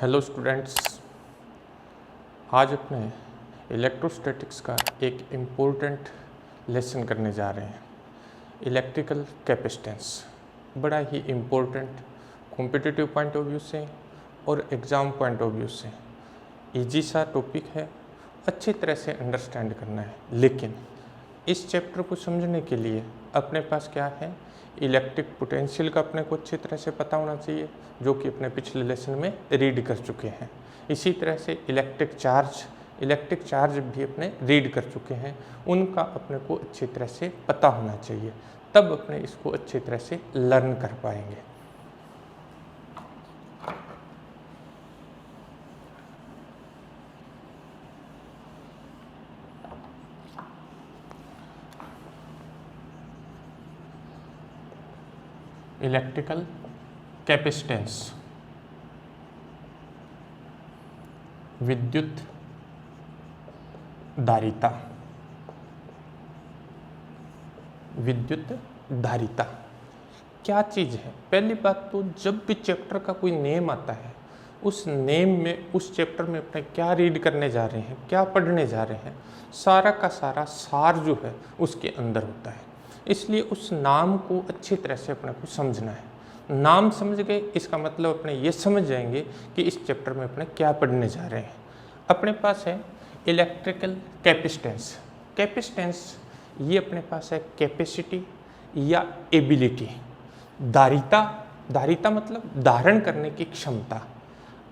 Hello students, आज अपने electrostatics का एक इम्पोर्टेंट लेसन करने जा रहे हैं। इलेक्ट्रिकल कैपेसिटेंस बड़ा ही important competitive point of view से और एग्ज़ाम पॉइंट ऑफ व्यू से इजी सा टॉपिक है, अच्छी तरह से अंडरस्टैंड करना है। लेकिन इस चैप्टर को समझने के लिए अपने पास क्या है, इलेक्ट्रिक पोटेंशियल का अपने को अच्छी तरह से पता होना चाहिए, जो कि अपने पिछले लेसन में रीड कर चुके हैं। इसी तरह से इलेक्ट्रिक चार्ज भी अपने रीड कर चुके हैं, उनका अपने को अच्छी तरह से पता होना चाहिए, तब अपने इसको अच्छी तरह से लर्न कर पाएंगे। इलेक्ट्रिकल कैपेसिटेंस, विद्युत धारिता। विद्युत धारिता क्या चीज़ है? पहली बात तो जब भी चैप्टर का कोई नेम आता है, उस नेम में, उस चैप्टर में अपने क्या रीड करने जा रहे हैं, क्या पढ़ने जा रहे हैं, सारा का सारा सार जो है उसके अंदर होता है। इसलिए उस नाम को अच्छी तरह से अपने को समझना है। नाम समझ गए, इसका मतलब अपने ये समझ जाएंगे कि इस चैप्टर में अपने क्या पढ़ने जा रहे हैं। अपने पास है इलेक्ट्रिकल कैपेसिटेंस। कैपेसिटेंस ये अपने पास है कैपेसिटी या एबिलिटी। धारिता मतलब धारण करने की क्षमता।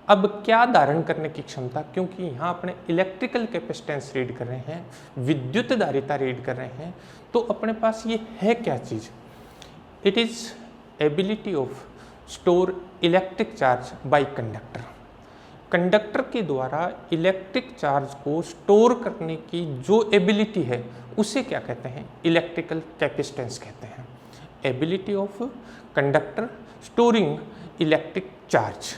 अब क्या धारण करने की क्षमता, क्योंकि यहाँ अपने इलेक्ट्रिकल कैपेसिटेंस रीड कर रहे हैं, विद्युत धारिता रीड कर रहे हैं, तो अपने पास ये है क्या चीज़? It is ability of store electric charge by conductor. Conductor के द्वारा इलेक्ट्रिक चार्ज को स्टोर करने की जो एबिलिटी है, उसे क्या कहते हैं? इलेक्ट्रिकल कैपेसिटेंस कहते हैं। Ability of conductor storing electric charge.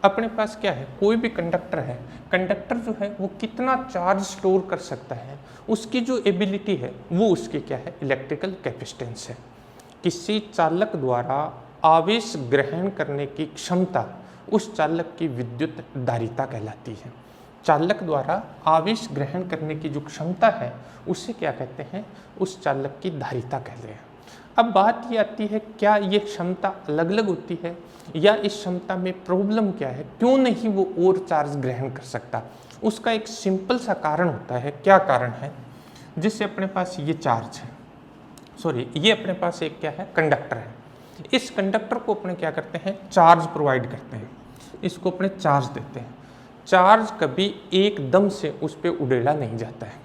अपने पास क्या है, कोई भी कंडक्टर है, कंडक्टर जो है वो कितना चार्ज स्टोर कर सकता है, उसकी जो एबिलिटी है वो उसकी क्या है? इलेक्ट्रिकल कैपेसिटेंस है। किसी चालक द्वारा आवेश ग्रहण करने की क्षमता, उस चालक की विद्युत धारिता कहलाती है। चालक द्वारा आवेश ग्रहण करने की जो क्षमता है, उसे क्या कहते हैं? उस चालक की धारिता कहते हैं। अब बात ये आती है, क्या ये क्षमता अलग अलग होती है, या इस क्षमता में प्रॉब्लम क्या है, क्यों नहीं वो और चार्ज ग्रहण कर सकता? उसका एक सिंपल सा कारण होता है। क्या कारण है? जिससे अपने पास ये चार्ज है, ये अपने पास एक क्या है? कंडक्टर है। इस कंडक्टर को अपने क्या करते हैं? चार्ज प्रोवाइड करते हैं, इसको अपने चार्ज देते हैं। चार्ज कभी एकदम से उस पर उड़ेला नहीं जाता है।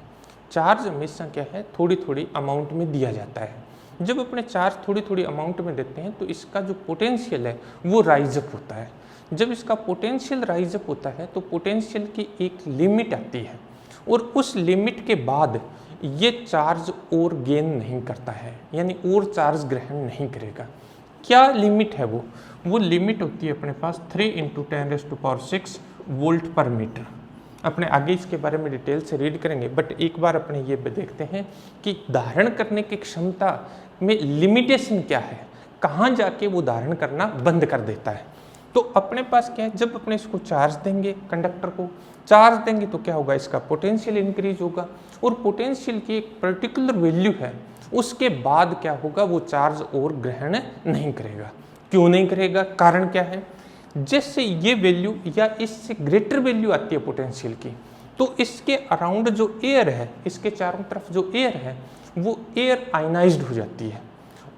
चार्ज हमेशा क्या है? थोड़ी थोड़ी अमाउंट में दिया जाता है। जब अपने चार्ज थोड़ी थोड़ी अमाउंट में देते हैं, तो इसका जो पोटेंशियल है वो राइज अप होता है। जब इसका पोटेंशियल राइज अप होता है, तो पोटेंशियल की एक लिमिट आती है, और उस लिमिट के बाद ये चार्ज और गेन नहीं करता है, यानी और चार्ज ग्रहण नहीं करेगा। क्या लिमिट है वो? वो लिमिट होती है अपने पास 3 × 10⁶ वोल्ट पर मीटर। अपने आगे इसके बारे में डिटेल से रीड करेंगे, बट एक बार अपने ये देखते हैं कि धारण करने की क्षमता में लिमिटेशन क्या है, कहाँ जाके वो धारण करना बंद कर देता है। तो अपने पास क्या है, जब अपने इसको चार्ज देंगे, कंडक्टर को चार्ज देंगे, तो क्या होगा? इसका पोटेंशियल इंक्रीज होगा, और पोटेंशियल की एक पर्टिकुलर वैल्यू है, उसके बाद क्या होगा? वो चार्ज और ग्रहण नहीं करेगा। क्यों नहीं करेगा? कारण क्या है? जैसे ये वैल्यू या इससे ग्रेटर वैल्यू आती है पोटेंशियल की, तो इसके अराउंड जो एयर है, इसके चारों तरफ जो एयर है, वो एयर आयनाइज्ड हो जाती है,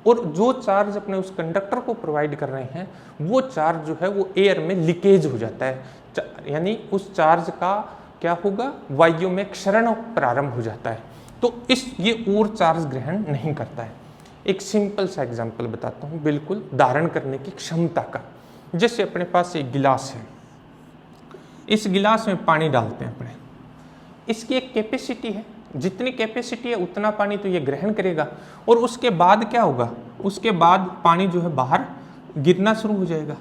और जो चार्ज अपने उस कंडक्टर को प्रोवाइड कर रहे हैं, वो चार्ज जो है वो एयर में लीकेज हो जाता है, यानी उस चार्ज का क्या होगा? वायु में क्षरण प्रारंभ हो जाता है। तो ये और चार्ज ग्रहण नहीं करता है। एक सिंपल सा एग्जांपल बताता हूँ, बिल्कुल धारण करने की क्षमता का। जैसे अपने पास एक गिलास है, इस गिलास में पानी डालते हैं अपने, इसकी एक कैपेसिटी है, जितनी कैपेसिटी है उतना पानी तो ये ग्रहण करेगा, और उसके बाद क्या होगा? उसके बाद पानी जो है बाहर गिरना शुरू हो जाएगा।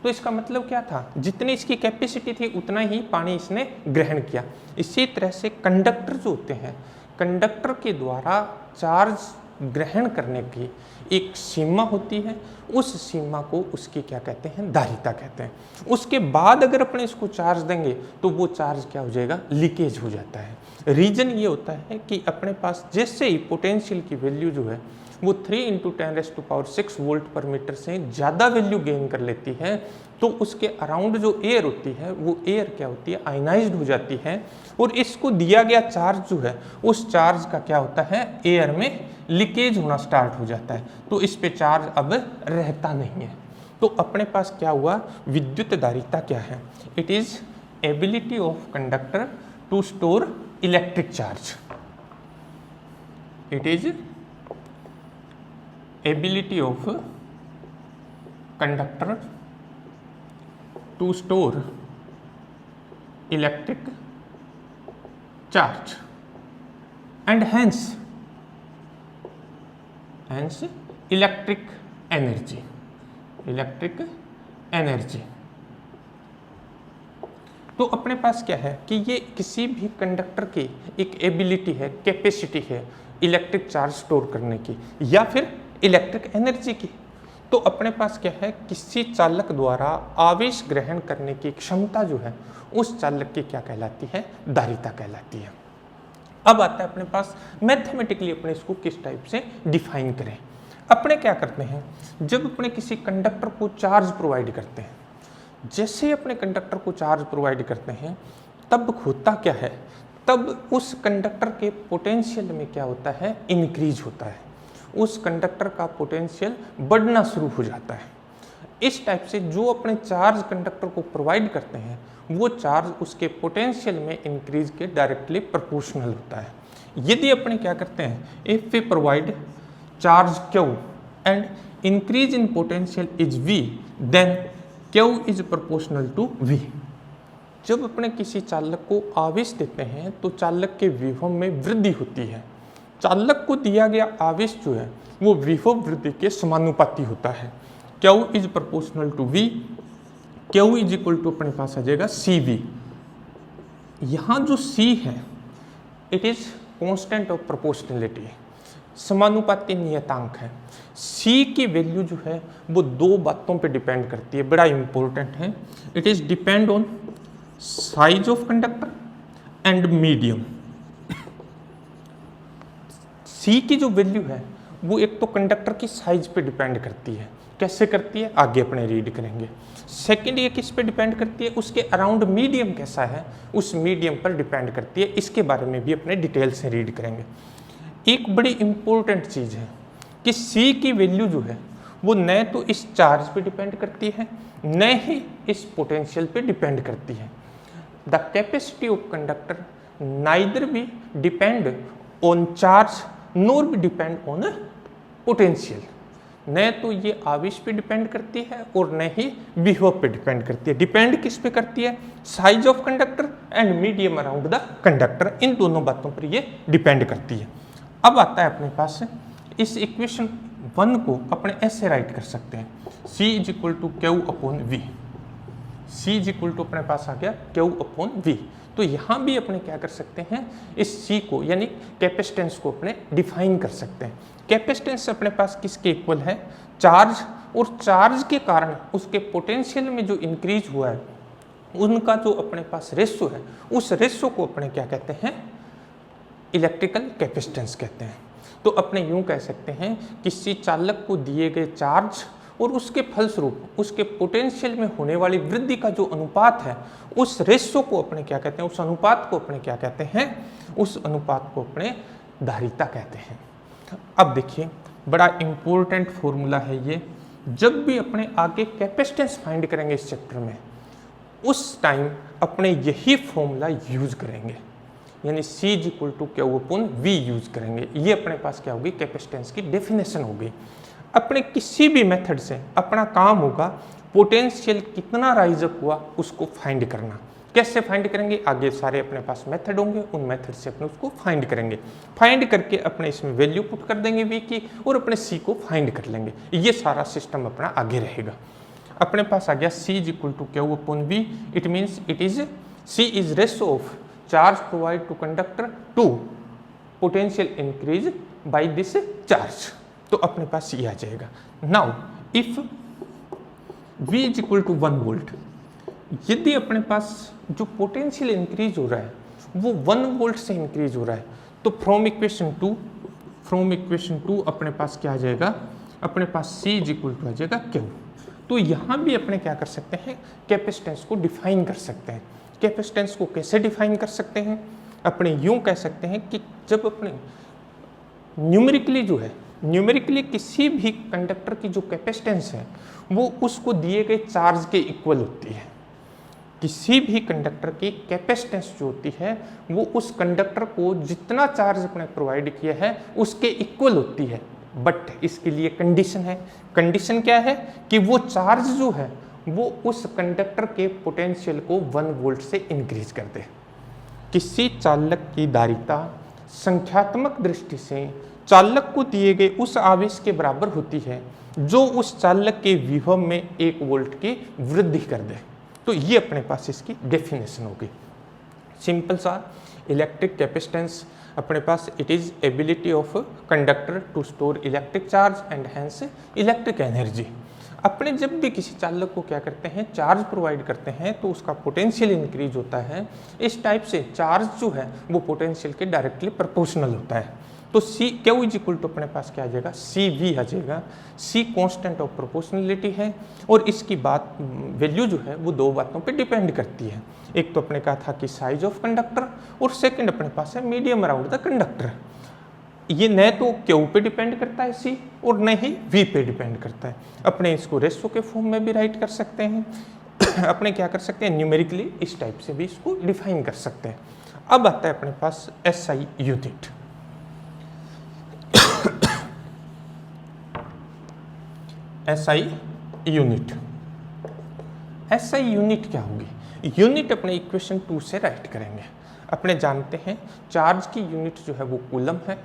तो इसका मतलब क्या था? जितनी इसकी कैपेसिटी थी उतना ही पानी इसने ग्रहण किया। इसी तरह से कंडक्टर जो होते हैं, कंडक्टर के द्वारा चार्ज ग्रहण करने की एक सीमा होती है, उस सीमा को उसकी क्या कहते हैं, धारिता कहते हैं। उसके बाद अगर अपने इसको चार्ज देंगे तो वो चार्ज क्या हो जाएगा, लीकेज हो जाता है। रीजन ये होता है कि अपने पास जैसे ही पोटेंशियल की वैल्यू जो है वो 3 × 10⁶ वोल्ट पर मीटर से ज़्यादा वैल्यू गेन कर लेती है, तो उसके अराउंड जो एयर होती है वो एयर क्या होती है, आयनाइज्ड हो जाती है, और इसको दिया गया चार्ज जो है उस चार्ज का क्या होता है, एयर में लीकेज होना स्टार्ट हो जाता है, तो इस पे चार्ज अब रहता नहीं है। तो अपने पास क्या हुआ, विद्युत धारिता क्या है, it is ability of conductor to store electric charge. It is ability of conductor to store electric charge and hence electric energy। तो अपने पास क्या है कि ये किसी भी कंडक्टर की एक एबिलिटी है, कैपेसिटी है इलेक्ट्रिक चार्ज स्टोर करने की या फिर इलेक्ट्रिक एनर्जी की। तो अपने पास क्या है, किसी चालक द्वारा आवेश ग्रहण करने की क्षमता जो है उस चालक की क्या कहलाती है, धारिता कहलाती है। अब आता है अपने पास मैथमेटिकली अपने इसको किस टाइप से डिफाइन करें। अपने क्या करते हैं, जब अपने किसी कंडक्टर को चार्ज प्रोवाइड करते हैं, जैसे ही अपने कंडक्टर को चार्ज प्रोवाइड करते हैं तब होता क्या है, तब उस कंडक्टर के पोटेंशियल में क्या होता है, इंक्रीज होता है, उस कंडक्टर का पोटेंशियल बढ़ना शुरू हो जाता है। इस टाइप से जो अपने चार्ज कंडक्टर को प्रोवाइड करते हैं वो चार्ज उसके पोटेंशियल में इंक्रीज के डायरेक्टली प्रोपोर्शनल होता है। यदि अपने क्या करते हैं, if we provide charge Q and increase in potential is V, then Q is proportional to V। जब अपने किसी चालक को आवेश देते हैं तो चालक के विभव में वृद्धि होती है। चालक को दिया गया आवेश जो है वो विभव वृद्धि के समानुपाती होता है। Q is proportional to V, Q is equal to अपने पास आ जाएगा CV। यहाँ जो C है it is constant of proportionality, समानुपाती नियतांक है। C की वैल्यू जो है वो दो बातों पे डिपेंड करती है, बड़ा इंपॉर्टेंट है। It is depend on size of conductor and medium. C की जो वैल्यू है वो एक तो कंडक्टर की साइज पे डिपेंड करती है, कैसे करती है आगे अपने रीड करेंगे। सेकंड ये किस पे डिपेंड करती है, उसके अराउंड मीडियम कैसा है, उस मीडियम पर डिपेंड करती है। इसके बारे में भी अपने डिटेल से रीड करेंगे। एक बड़ी इंपॉर्टेंट चीज़ है कि C की वैल्यू जो है वो न तो इस चार्ज पे डिपेंड करती है न ही इस पोटेंशियल पे डिपेंड करती है। The capacity of conductor neither be depend on charge nor भी डिपेंड ऑन पोटेंशियल। न तो ये आवेश पे डिपेंड करती है और न ही विभव पे डिपेंड करती है। डिपेंड किस पे करती है, size of conductor and medium around the conductor, इन दोनों बातों पर ये डिपेंड करती है। अब आता है अपने पास इस इक्वेशन 1 को अपने ऐसे राइट कर सकते हैं, C is equal to Q/V। C is equal to अपने पास आ गया Q/V। तो यहाँ भी अपने क्या कर सकते हैं, इस C को यानी कैपेसिटेंस को अपने डिफाइन कर सकते हैं। कैपेसिटेंस अपने पास किसके इक्वल है, चार्ज, और चार्ज के कारण उसके पोटेंशियल में जो इंक्रीज हुआ है उनका जो अपने पास रेशो है उस रेशो को अपने क्या कहते हैं, इलेक्ट्रिकल कैपेसिटेंस कहते हैं। तो अपने यूं कह सकते हैं किसी चालक को दिए गए चार्ज और उसके फलस्वरूप उसके पोटेंशियल में होने वाली वृद्धि का जो अनुपात है उस रेशो को अपने क्या कहते हैं, उस अनुपात को अपने क्या कहते हैं, उस अनुपात को अपने धारिता कहते हैं। अब देखिए बड़ा इंपॉर्टेंट फॉर्मूला है ये, जब भी अपने आगे कैपेसिटेंस फाइंड करेंगे इस चैप्टर में उस टाइम अपने यही फॉर्मूला यूज करेंगे, यानी C is equal to Q/V use करेंगे। ये अपने पास क्या होगी, कैपेसिटेंस की डेफिनेशन होगी। अपने किसी भी मेथड से अपना काम होगा पोटेंशियल कितना राइज अप हुआ उसको फाइंड करना। कैसे फाइंड करेंगे, आगे सारे अपने पास मेथड होंगे, उन मेथड से अपने उसको फाइंड करेंगे। फाइंड करके अपने इसमें वैल्यू पुट कर देंगे V की और अपने C को फाइंड कर लेंगे। ये सारा सिस्टम अपना आगे रहेगा। अपने पास आ गया C is equal to Q/V। It means it is C is ratio of charge provide to conductor to potential increase by this charge. तो अपने पास ये आ जाएगा। Now if V is equal to 1 volt, यदि अपने पास जो पोटेंशियल इंक्रीज हो रहा है वो 1 वोल्ट से इंक्रीज हो रहा है, तो फ्रॉम इक्वेशन 2 अपने पास क्या आ जाएगा, अपने पास C इज इक्वल टू आ जाएगा Q। तो यहाँ भी अपने क्या कर सकते हैं, कैपेसिटेंस को डिफाइन कर सकते हैं। कैपेसिटेंस को कैसे डिफाइन कर सकते हैं, अपने यूं कह सकते हैं कि जब अपने न्यूमेरिकली किसी भी कंडक्टर की जो कैपेसिटेंस है वो उसको दिए गए चार्ज के इक्वल होती है। किसी भी कंडक्टर की कैपेसिटेंस जो होती है वो उस कंडक्टर को जितना चार्ज अपने प्रोवाइड किया है उसके इक्वल होती है। बट इसके लिए कंडीशन है। कंडीशन क्या है कि वो चार्ज जो है वो उस कंडक्टर के पोटेंशियल को 1 वोल्ट से इंक्रीज कर दे। किसी चालक की धारिता संख्यात्मक दृष्टि से चालक को दिए गए उस आवेश के बराबर होती है जो उस चालक के विभव में 1 वोल्ट की वृद्धि कर दे। तो ये अपने पास इसकी डेफिनेशन होगी। सिंपल सा इलेक्ट्रिक कैपेसिटेंस अपने पास it is ability of conductor to store electric charge and hence electric energy. अपने जब भी किसी चालक को क्या करते हैं, चार्ज प्रोवाइड करते हैं तो उसका पोटेंशियल इंक्रीज होता है। इस टाइप से चार्ज जो है वो पोटेंशियल के डायरेक्टली प्रोपोर्शनल होता है। तो C Q is equal to अपने पास क्या आ जाएगा, सी वी आ जाएगा। सी कांस्टेंट ऑफ प्रोपोर्शनलिटी है और इसकी बात वैल्यू जो है वो 2 बातों पे डिपेंड करती है। एक तो अपने कहा था कि साइज ऑफ कंडक्टर और सेकंड अपने पास है मीडियम अराउंड द कंडक्टर। ये न तो क्यू पे डिपेंड करता है सी और न ही वी पे डिपेंड करता है। अपने इसको रेशो के फॉर्म में भी राइट कर सकते हैं। अपने क्या कर सकते हैं, न्यूमेरिकली इस टाइप से भी इसको डिफाइन कर सकते हैं। अब आता है अपने पास एसआई यूनिट। एसआई यूनिट क्या होगी, यूनिट अपने इक्वेशन 2 से राइट करेंगे। अपने जानते हैं चार्ज की यूनिट जो है वो कूलम है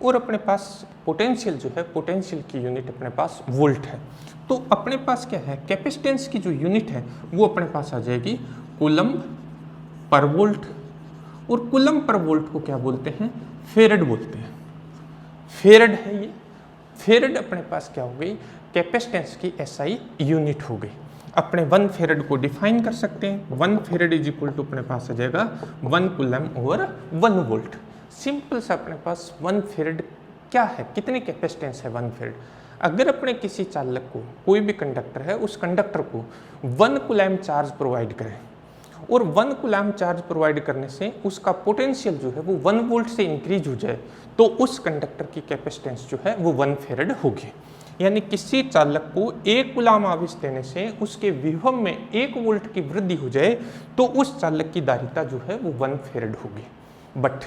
और अपने पास पोटेंशियल जो है, पोटेंशियल की यूनिट अपने पास वोल्ट है। तो अपने पास क्या है, कैपेसिटेंस की जो यूनिट है वो अपने पास आ जाएगी कूलम पर वोल्ट। और कूलम पर वोल्ट को क्या बोलते हैं, फेरेड बोलते हैं। फेरेड है ये। फेरेड अपने पास क्या हो गई, कैपेसिटेंस की एसआई यूनिट हो गई। अपने 1 फेरेड को डिफाइन कर सकते हैं। 1 फेरेड इज इक्वल टू अपने पास आ जाएगा 1 कूलम ओवर 1 वोल्ट। सिंपल सा अपने पास 1 फेरेड क्या है, कितनी कैपेसिटेंस है 1 फेरेड। अगर अपने किसी चालक को, कोई भी कंडक्टर है, उस कंडक्टर को 1 कूलम चार्ज प्रोवाइड करें और 1 कूलम चार्ज प्रोवाइड करने से उसका पोटेंशियल जो है वो 1 वोल्ट से इंक्रीज हो जाए तो उस कंडक्टर की कैपेसिटेंस जो है वो 1 फेरेड होगी। यानी किसी चालक को 1 कूलम आवेश देने से उसके विभव में 1 वोल्ट की वृद्धि हो जाए तो उस चालक की धारिता जो है वो 1 फेरेड होगी। बट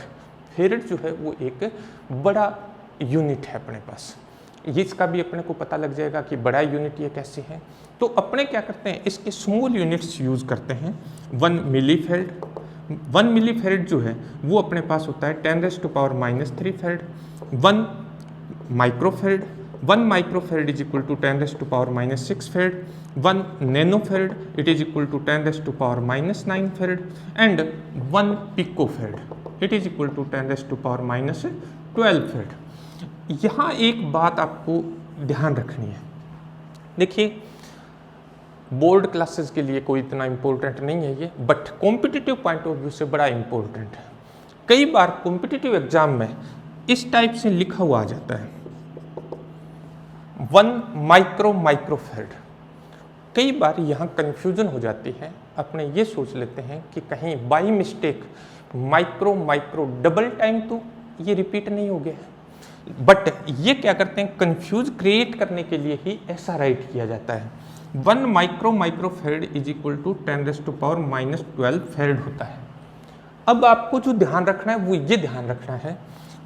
फेरेड जो है वो एक बड़ा यूनिट है अपने पास। इसका भी अपने को पता लग जाएगा कि बड़ा यूनिट ये कैसे है। तो अपने क्या करते हैं, इसके स्मॉल यूनिट्स यूज करते हैं। 1 मिलीफेरेड, 1 मिलीफेरेड जो है वो अपने पास होता है 10⁻³ farad. 1 microfarad, 1 microfarad is equal to 10⁻⁶ farad. 1 nanofarad it is equal to 10⁻⁹ farad and 1 picofarad it is equal to 10⁻12 farad. यहाँ एक बात आपको ध्यान रखनी है। देखिए बोर्ड क्लासेस के लिए कोई इतना इम्पोर्टेंट नहीं है ये, but competitive point of view से बड़ा इम्पोर्टेंट है। कई बार कॉम्पिटिटिव एग्जाम में इस टाइप से लिखा हुआ आ जाता है 1 माइक्रोफेरेड। कई बार यहाँ कंफ्यूजन हो जाती है। अपने ये सोच लेते हैं कि कहीं by mistake micro double time तो ये रिपीट नहीं हो गया है। बट ये क्या करते हैं, कंफ्यूज क्रिएट करने के लिए ही ऐसा राइट किया जाता है। 1 माइक्रोफेरेड इज इक्वल टू 10⁻⁻12 फेरेड होता है। अब आपको जो ध्यान रखना है वो ये ध्यान रखना है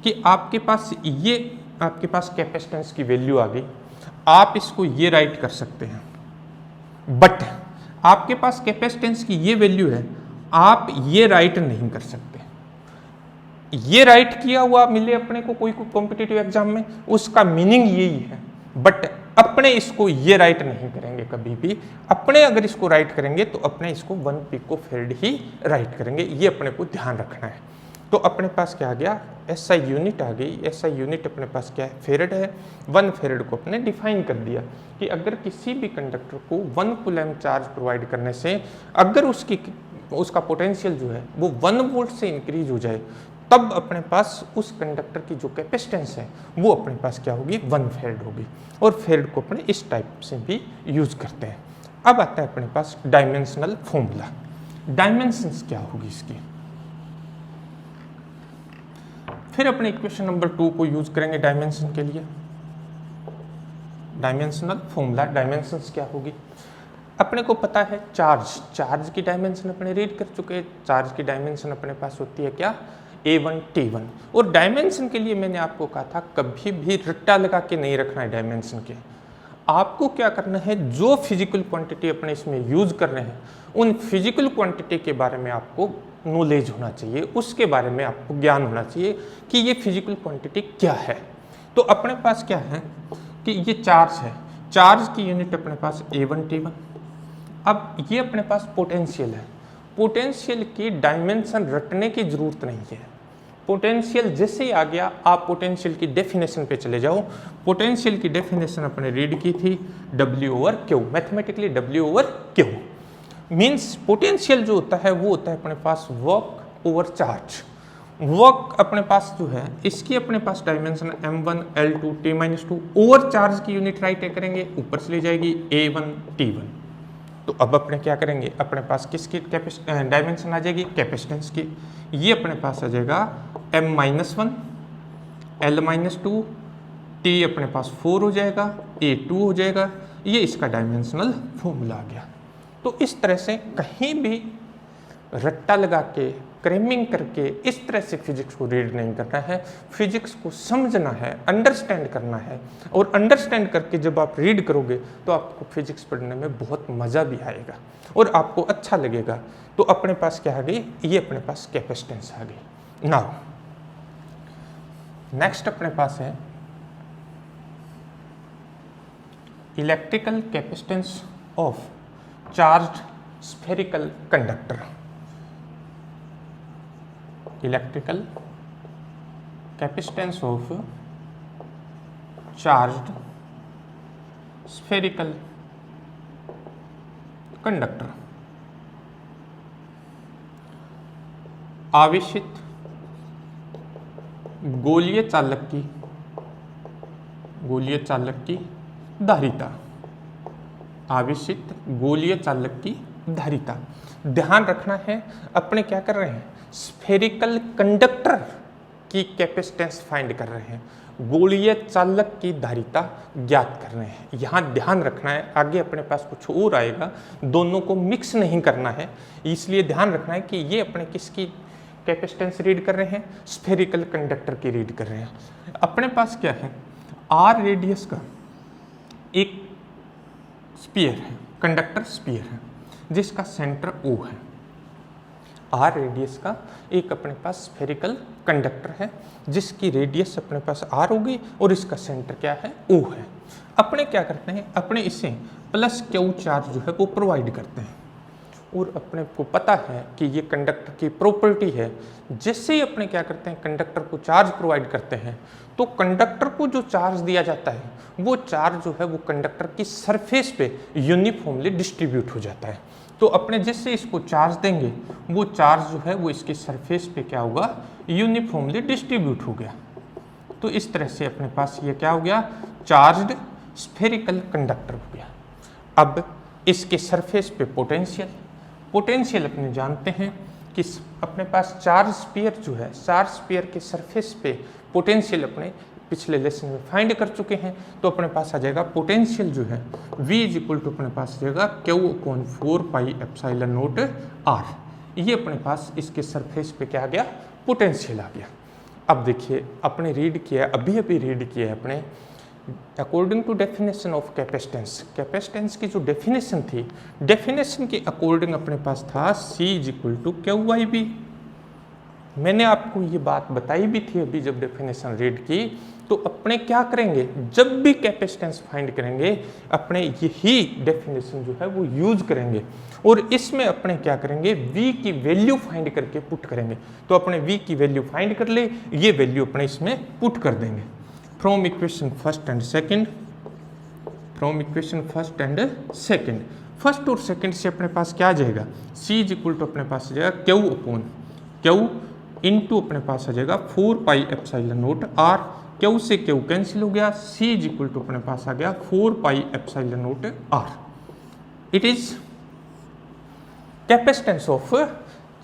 कि आपके पास कैपेसिटेंस की वैल्यू आ गई, आप इसको ये राइट कर सकते हैं। बट आपके पास कैपेसिटेंस की ये वैल्यू है, आप ये राइट नहीं कर सकते। ये राइट किया हुआ मिले अपने को कोई कॉम्पिटिटिव एग्जाम में, उसका मीनिंग यही है। बट अपने इसको ये राइट नहीं करेंगे कभी भी। अपने अगर इसको राइट करेंगे तो अपने इसको 1 पिकोफेरेड ही राइट करेंगे। ये अपने को ध्यान रखना है। तो अपने पास क्या आ गया, एसआई यूनिट आ गई। एसआई यूनिट अपने पास क्या है, फेरेड है। 1 फेरेड को अपने डिफाइन कर दिया कि अगर किसी भी कंडक्टर को 1 कूलम चार्ज प्रोवाइड करने से अगर उसका पोटेंशियल जो है वो 1 वोल्ट से इंक्रीज हो जाए, तब अपने पास उस कंडक्टर की जो कैपेसिटेंस है वो अपने पास क्या होगी, 1 फेरेड होगी। और फेरेड को अपने इस टाइप से भी यूज करते हैं। अब आता है अपने पास डायमेंशनल फॉर्मूला। डायमेंशंस क्या होगी इसकी, फिर अपने इक्वेशन नंबर 2 को यूज करेंगे डायमेंशन के लिए। डायमेंशनल फॉर्मूला, डायमेंशंस क्या होगी, अपने को पता है चार्ज की डायमेंशन अपने रीड कर चुके हैं। चार्ज की डायमेंशन अपने पास होती है क्या, A1 T1। और डायमेंशन के लिए मैंने आपको कहा था कभी भी रट्टा लगा के नहीं रखना है डायमेंशन के। आपको क्या करना है, जो फिजिकल क्वांटिटी अपने इसमें यूज कर रहे हैं उन फिजिकल क्वांटिटी के बारे में आपको नॉलेज होना चाहिए, उसके बारे में आपको ज्ञान होना चाहिए कि ये फिजिकल क्वांटिटी क्या है। तो अपने पास क्या है कि ये चार्ज है, चार्ज की यूनिट अपने पास A1 T1। अब ये अपने पास पोटेंशियल है, पोटेंशियल की डायमेंशन रटने की जरूरत नहीं है। पोटेंशियल जैसे ही आ गया आप पोटेंशियल की डेफिनेशन पे चले जाओ। पोटेंशियल की डेफिनेशन अपने रीड की थी W/Q, mathematically W/Q means potential जो होता है वो होता है अपने पास वर्क ओवर चार्ज। वर्क अपने पास जो है इसकी अपने पास dimension m1 l2 t-2 over charge की यूनिट राइट करेंगे, ऊपर से ले जाएगी A1 T1। तो अब अपने क्या करेंगे, अपने पास किसकी डायमेंशन आ जाएगी, कैपेसिटेंस की। ये अपने पास आ जाएगा m-1 l-2 t अपने पास 4 हो जाएगा, A2 हो जाएगा। ये इसका डायमेंशनल फॉर्मूला आ गया। तो इस तरह से कहीं भी रट्टा लगा के क्रेमिंग करके इस तरह से फिजिक्स को रीड नहीं करना है। फिजिक्स को समझना है, अंडरस्टैंड करना है, और अंडरस्टैंड करके जब आप रीड करोगे तो आपको फिजिक्स पढ़ने में बहुत मज़ा भी आएगा और आपको अच्छा लगेगा। तो अपने पास क्या आ गई, ये अपने पास कैपेसिटेंस आ गई। नाउ नेक्स्ट अपने पास है electrical capacitance of charged spherical conductor. Electrical capacitance of charged spherical conductor. आवेशित गोलीय चालक की धारिता, आवेशित गोलीय चालक की धारिता। ध्यान रखना है अपने क्या कर रहे हैं, स्फेरिकल कंडक्टर की कैपेसिटेंस फाइंड कर रहे हैं, गोलीय चालक की धारिता ज्ञात कर रहे हैं। यहाँ ध्यान रखना है, आगे अपने पास कुछ और आएगा, दोनों को मिक्स नहीं करना है। इसलिए ध्यान रखना है कि ये अपने किसकी कैपेसिटेंस रीड कर रहे हैं, स्फेरिकल कंडक्टर की रीड कर रहे हैं। अपने पास क्या है, आर रेडियस का एक स्पीयर है, कंडक्टर स्पीयर है जिसका सेंटर O है। आर रेडियस का एक अपने पास स्फेरिकल कंडक्टर है जिसकी रेडियस अपने पास R हो गई और इसका सेंटर क्या है, O है। अपने क्या करते हैं, अपने इसे प्लस Q चार्ज जो है वो प्रोवाइड करते हैं। और अपने को पता है कि ये कंडक्टर की प्रॉपर्टी है, जैसे ही अपने क्या करते हैं कंडक्टर को चार्ज प्रोवाइड करते हैं तो कंडक्टर को जो चार्ज दिया जाता है वो चार्ज जो है वो कंडक्टर की सरफेस पे यूनिफॉर्मली डिस्ट्रीब्यूट हो जाता है। तो अपने जैसे इसको चार्ज देंगे वो चार्ज जो है वो इसकी सरफेस पे क्या होगा, यूनिफॉर्मली डिस्ट्रीब्यूट हो गया। तो इस तरह से अपने पास ये क्या हो गया, चार्ज्ड स्फेरिकल कंडक्टर हो गया। अब इसके सरफेस पे पोटेंशियल अपने जानते हैं कि अपने पास चार्ज स्फीयर जो है, चार्ज स्फीयर के सरफेस पे पोटेंशियल अपने पिछले लेसन में फाइंड कर चुके हैं। तो अपने पास आ जाएगा पोटेंशियल जो है V = अपने पास आ जाएगा Q/4πε0r। ये अपने पास इसके सरफेस पे क्या आ गया, पोटेंशियल आ गया। अब देखिए अपने रीड किया, अभी रीड किया है अपने according to definition of capacitance की जो डेफिनेशन थी, डेफिनेशन के अकॉर्डिंग अपने पास था C = QIB। मैंने आपको ये बात बताई भी थी अभी जब डेफिनेशन रीड की, तो अपने क्या करेंगे, जब भी कैपेसिटेंस फाइंड करेंगे अपने यही डेफिनेशन जो है वो यूज करेंगे, और इसमें अपने क्या करेंगे, V की वैल्यू फाइंड करके पुट करेंगे। तो अपने V की वैल्यू फाइंड कर ले, ये वैल्यू अपने इसमें पुट कर देंगे from equation first and second, from equation first and second. First और सेकंड से अपने पास क्या आ जाएगा, C इज इक्वल टू अपने पास आ जाएगा Q अपॉन Q इंटू अपने पास आ जाएगा 4 pi epsilon note R, Q से Q कैंसिल हो गया, C इज इक्वल टू अपने पास आ गया 4 pi epsilon note R। It is capacitance of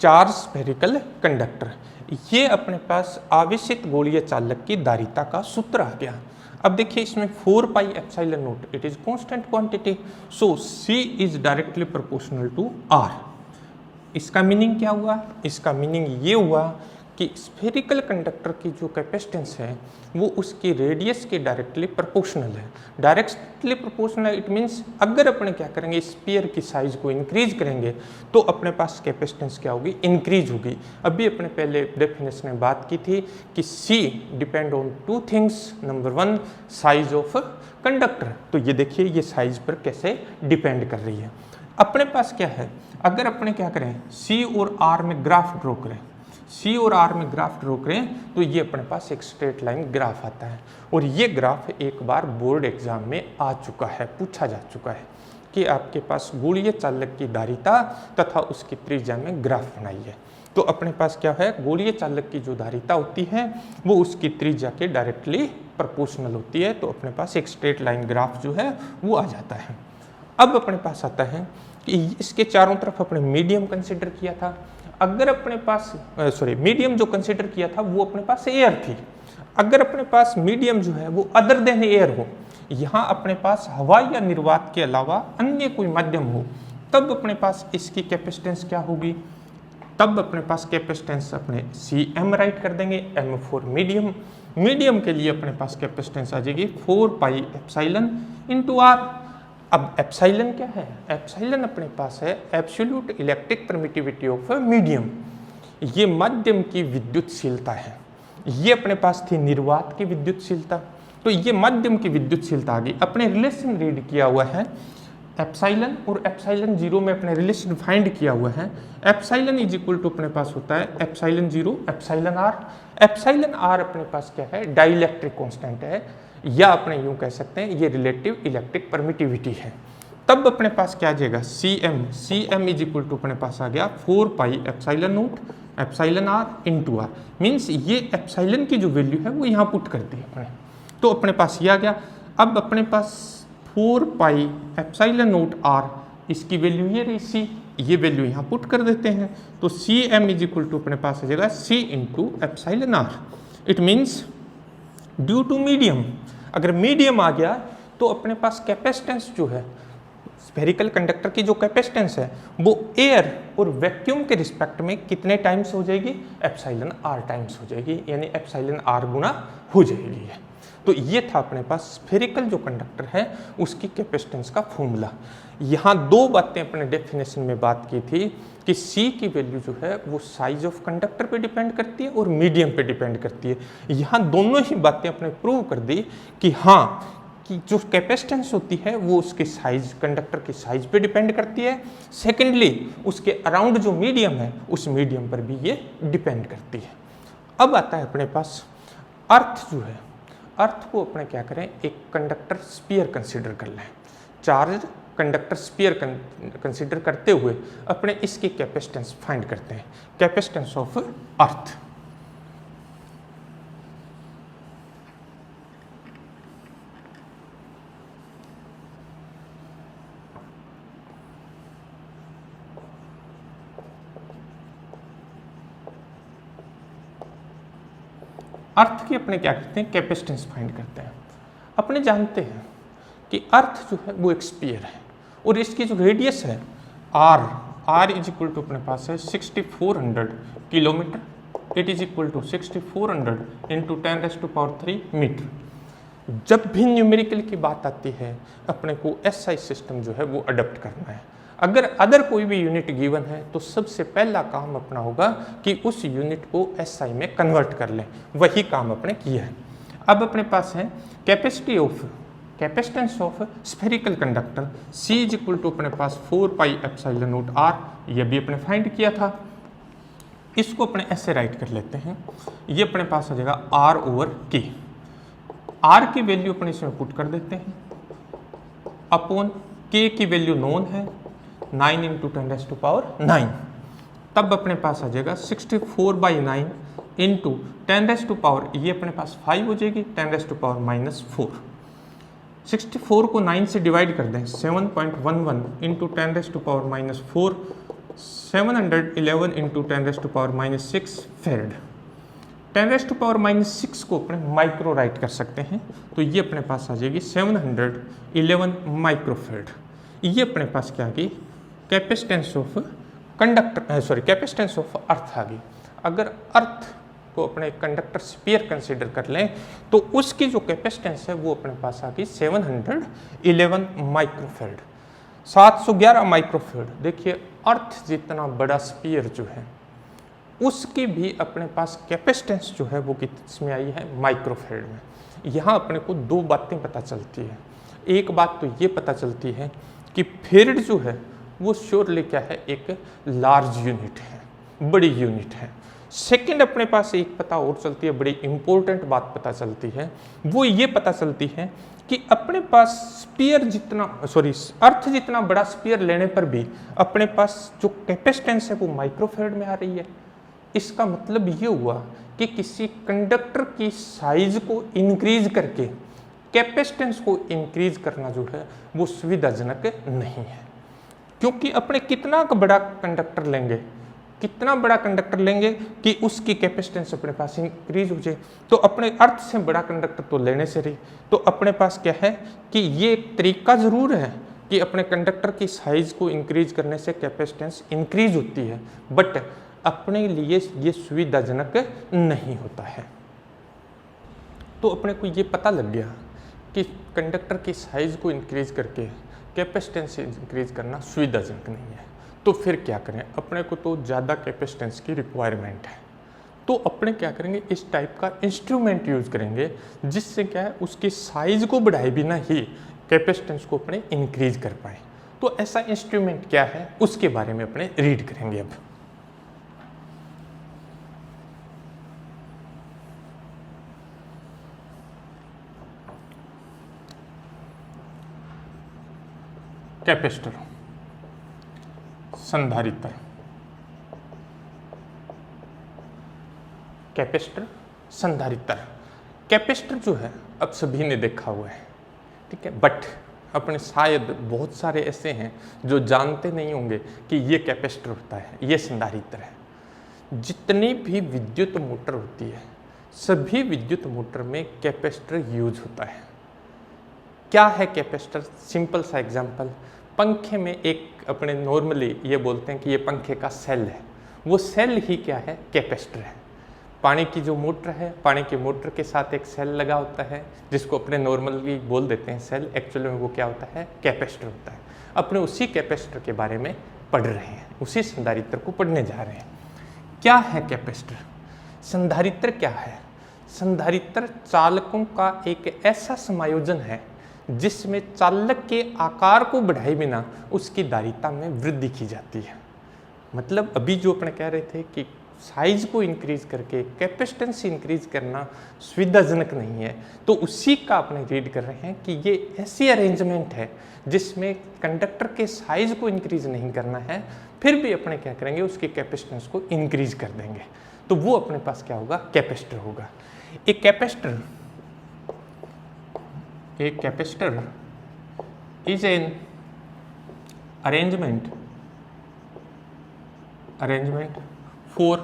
charge spherical conductor. ये अपने पास आवेशित गोलीय चालक की धारिता का सूत्र आ गया। अब देखिए इसमें 4 pi epsilon naught, it is constant quantity, so C is directly proportional to R। इसका मीनिंग क्या हुआ, इसका मीनिंग ये हुआ कि स्फेरिकल कंडक्टर की जो कैपेसिटेंस है वो उसकी रेडियस के डायरेक्टली प्रोपोर्शनल है। डायरेक्टली प्रोपोर्शनल इट मीन्स अगर अपने क्या करेंगे, स्फीयर की साइज को इंक्रीज करेंगे तो अपने पास कैपेसिटेंस क्या होगी, इंक्रीज होगी। अभी अपने पहले डेफिनेशन में बात की थी कि C depend on 2 things, number 1 size of conductor, तो ये देखिए ये साइज पर कैसे डिपेंड कर रही है। अपने पास क्या है, अगर अपने क्या करें C और R में ग्राफ ड्रॉ करें, C और R में ग्राफ ड्रॉ करें तो ये अपने पास एक स्ट्रेट लाइन ग्राफ आता है, और ये ग्राफ एक बार बोर्ड एग्जाम में आ चुका है, पूछा जा चुका है कि आपके पास गोलीय चालक की धारिता तथा उसकी त्रिज्या में ग्राफ बनाइए। तो अपने पास क्या है, गोलीय चालक की जो धारिता होती है वो उसकी त्रिज्या के डायरेक्टली प्रोपोर्शनल होती है, तो अपने पास एक स्ट्रेट लाइन ग्राफ जो है वो आ जाता है। अब अपने पास आता है कि इसके चारों तरफ अपने मीडियम कंसिडर किया था। अगर अपने पास मीडियम जो कंसिडर किया था वो अपने पास एयर थी। अगर अपने पास मीडियम जो है वो अदर देन एयर हो, यहाँ अपने पास हवा या निर्वात के अलावा अन्य कोई माध्यम हो, तब अपने पास इसकी कैपेसिटेंस क्या होगी, तब अपने पास कैपेसिटेंस अपने Cm राइट कर देंगे, M फॉर मीडियम। मीडियम के लिए अपने पास कैपेसिटेंस आ जाएगी 4 पाई एप्सिलॉन इंटू R। अब एप्सिलॉन क्या है, एप्सिलॉन अपने पास है absolute electric permittivity of medium, ये माध्यम की विद्युतशीलता है। ये अपने पास थी निर्वात की विद्युतशीलता, तो ये माध्यम की विद्युतशीलता आ गई। अपने रिलेशन रीड किया हुआ है एप्सिलॉन और एप्सिलॉन 0 में अपने रिलेशन फाइंड किया हुआ है। एप्सिलॉन इज इक्वल टू अपने पास होता है epsilon 0 epsilon R। Epsilon R अपने पास क्या है, डाइलेक्ट्रिक कांस्टेंट है, या अपने यूं कह सकते हैं ये रिलेटिव इलेक्ट्रिक परमिटिविटी है। तब अपने पास क्या आ जाएगा, Cm इज इक्वल टू अपने पास आ गया 4 pi epsilon note epsilon R into R। Means ये एप्सिलॉन की जो वैल्यू है वो यहाँ पुट कर दी अपने, तो अपने पास ये आ गया। अब अपने पास 4 पाई एप्सिलॉन नोट R, इसकी वैल्यू ये रही C, ये वैल्यू यहाँ पुट कर देते हैं, तो Cm इज इक्वल टू अपने पास आ जाएगा C into epsilon R। It means due to medium, अगर मीडियम आ गया तो अपने पास कैपेसिटेंस जो है स्फेरिकल कंडक्टर की जो कैपेसिटेंस है वो एयर और वैक्यूम के रिस्पेक्ट में कितने टाइम्स हो जाएगी, एप्सिलॉन R टाइम्स हो जाएगी, यानी एप्सिलॉन R गुना हो जाएगी है। तो ये था अपने पास स्फेरिकल जो कंडक्टर है उसकी कैपेसिटेंस का फॉर्मूला। यहाँ दो बातें अपने डेफिनेशन में बात की थी कि C की वैल्यू जो है वो साइज ऑफ कंडक्टर पे डिपेंड करती है और मीडियम पे डिपेंड करती है। यहाँ दोनों ही बातें अपने प्रूव कर दी कि हाँ, कि जो कैपेसिटेंस होती है वो उसके साइज, कंडक्टर की साइज पे डिपेंड करती है। सेकेंडली उसके अराउंड जो मीडियम है उस मीडियम पर भी ये डिपेंड करती है। अब आता है अपने पास अर्थ जो है, अर्थ को अपने क्या करें, एक कंडक्टर स्फीयर कंसिडर कर लें। चार्ज कंडक्टर स्फीयर कंसिडर करते हुए अपने इसकी कैपेसिटेंस फाइंड करते हैं, कैपेसिटेंस ऑफ अर्थ। अर्थ की अपने क्या करते हैं, कैपेसिटेंस फाइंड करते हैं। अपने जानते हैं कि अर्थ जो है वो एक स्फीयर है और इसकी जो रेडियस है r इज इक्वल टू अपने पास है 6400 kilometre. It is equal to 6400 into 10⁻³ metre. जब भी न्यूमेरिकल की बात आती है अपने को एसआई सिस्टम जो है वो अडॉप्ट करना है। अगर अदर कोई भी यूनिट गिवन है तो सबसे पहला काम अपना होगा कि उस यूनिट को एसआई में कन्वर्ट कर लें, वही काम अपने किया है। अब अपने पास है capacitance of spherical conductor C is equal to अपने पास 4 पाई एप्सिलॉन नॉट R, ये भी अपने फाइंड किया था। इसको अपने ऐसे राइट कर लेते हैं, ये अपने पास आ जाएगा R ओवर K। R की वैल्यू अपने इसमें पुट कर देते हैं अपॉन K की वैल्यू नोन है 9 इंटू 10⁻⁹, तब अपने पास आ जाएगा 64/9 इंटू 10⁻, ये अपने पास 5 हो जाएगी 10⁻⁻4। 64 को 9 से डिवाइड कर दें 7.11 इंटू 10⁻⁻4, 711 इंटू 10⁻⁻6 फेरड। 10⁻⁻6 को अपने माइक्रो राइट कर सकते हैं, तो ये अपने पास आ जाएगी 711 माइक्रोफेरड। ये अपने पास क्या आ गई, capacitance of capacitance of earth आ गई। अगर अर्थ को अपने कंडक्टर स्फीयर कंसीडर कर लें तो उसकी जो कैपेसिटेंस है वो अपने पास आ गई 711 माइक्रोफेरड, 711 माइक्रोफेरड। देखिए अर्थ जितना बड़ा स्फीयर जो है उसकी भी अपने पास कैपेसिटेंस जो है वो किसमें आई है, माइक्रोफेरड में। यहाँ अपने को दो बातें पता चलती है। एक बात तो ये पता चलती है कि फेरड जो है वो श्योरली क्या है, एक लार्ज यूनिट है, बड़ी यूनिट है। सेकंड अपने पास एक पता और चलती है, बड़ी इंपॉर्टेंट बात पता चलती है, वो ये पता चलती है कि अपने पास स्फीयर जितना अर्थ जितना बड़ा स्फीयर लेने पर भी अपने पास जो कैपेसिटेंस है वो माइक्रोफेरड में आ रही है। इसका मतलब ये हुआ कि किसी कंडक्टर की साइज को इंक्रीज करके कैपेसिटेंस को इंक्रीज करना जो है वो सुविधाजनक नहीं है, क्योंकि अपने कितना बड़ा कंडक्टर लेंगे कि उसकी कैपेसिटेंस अपने पास इंक्रीज हो जाए। तो अपने अर्थ से बड़ा कंडक्टर तो लेने से रही, तो अपने पास क्या है कि ये एक तरीका ज़रूर है कि अपने कंडक्टर की साइज को इंक्रीज करने से कैपेसिटेंस इंक्रीज होती है, बट अपने लिए ये सुविधाजनक नहीं होता है। तो अपने को ये पता लग गया कि कंडक्टर की साइज को इंक्रीज करके कैपेसिटेंस इंक्रीज करना सुविधाजनक नहीं है। तो फिर क्या करें, अपने को तो ज़्यादा कैपेसिटेंस की रिक्वायरमेंट है, तो अपने क्या करेंगे, इस टाइप का इंस्ट्रूमेंट यूज़ करेंगे जिससे क्या है उसकी साइज को बढ़ाए बिना ही कैपेसिटेंस को अपने इंक्रीज कर पाए। तो ऐसा इंस्ट्रूमेंट क्या है उसके बारे में अपने रीड करेंगे। अब कैपेसिटर, संधारित्र। कैपेसिटर, संधारित्र। कैपेसिटर जो है अब सभी ने देखा हुआ है, ठीक है, बट अपने शायद बहुत सारे ऐसे हैं जो जानते नहीं होंगे कि ये कैपेसिटर होता है, ये संधारित्र है। जितनी भी विद्युत मोटर होती है सभी विद्युत मोटर में कैपेसिटर यूज होता है। क्या है कैपेसिटर? सिंपल सा एग्जांपल, पंखे में एक अपने नॉर्मली ये बोलते हैं कि ये पंखे का सेल है, वो सेल ही क्या है, कैपेसिटर है। पानी की जो मोटर है, पानी की मोटर के साथ एक सेल लगा होता है जिसको अपने नॉर्मली बोल देते हैं सेल, एक्चुअली में वो क्या होता है, कैपेसिटर होता है। अपने उसी कैपेसिटर के बारे में पढ़ रहे हैं, उसी संधारित्र को पढ़ने जा रहे हैं। क्या है कैपेसिटर? संधारित्र क्या है? संधारित्र चालकों का एक ऐसा समायोजन है जिसमें चालक के आकार को बढ़ाए बिना उसकी धारिता में वृद्धि की जाती है। मतलब अभी जो अपने कह रहे थे कि साइज को इंक्रीज करके कैपेसिटेंस इंक्रीज करना सुविधाजनक नहीं है, तो उसी का अपने रीड कर रहे हैं कि ये ऐसी अरेंजमेंट है जिसमें कंडक्टर के साइज को इंक्रीज नहीं करना है, फिर भी अपने क्या करेंगे, उसकी कैपेसिटेंस को इंक्रीज कर देंगे। तो वो अपने पास क्या होगा, कैपेसिटर होगा। एक capacitor is an arrangement for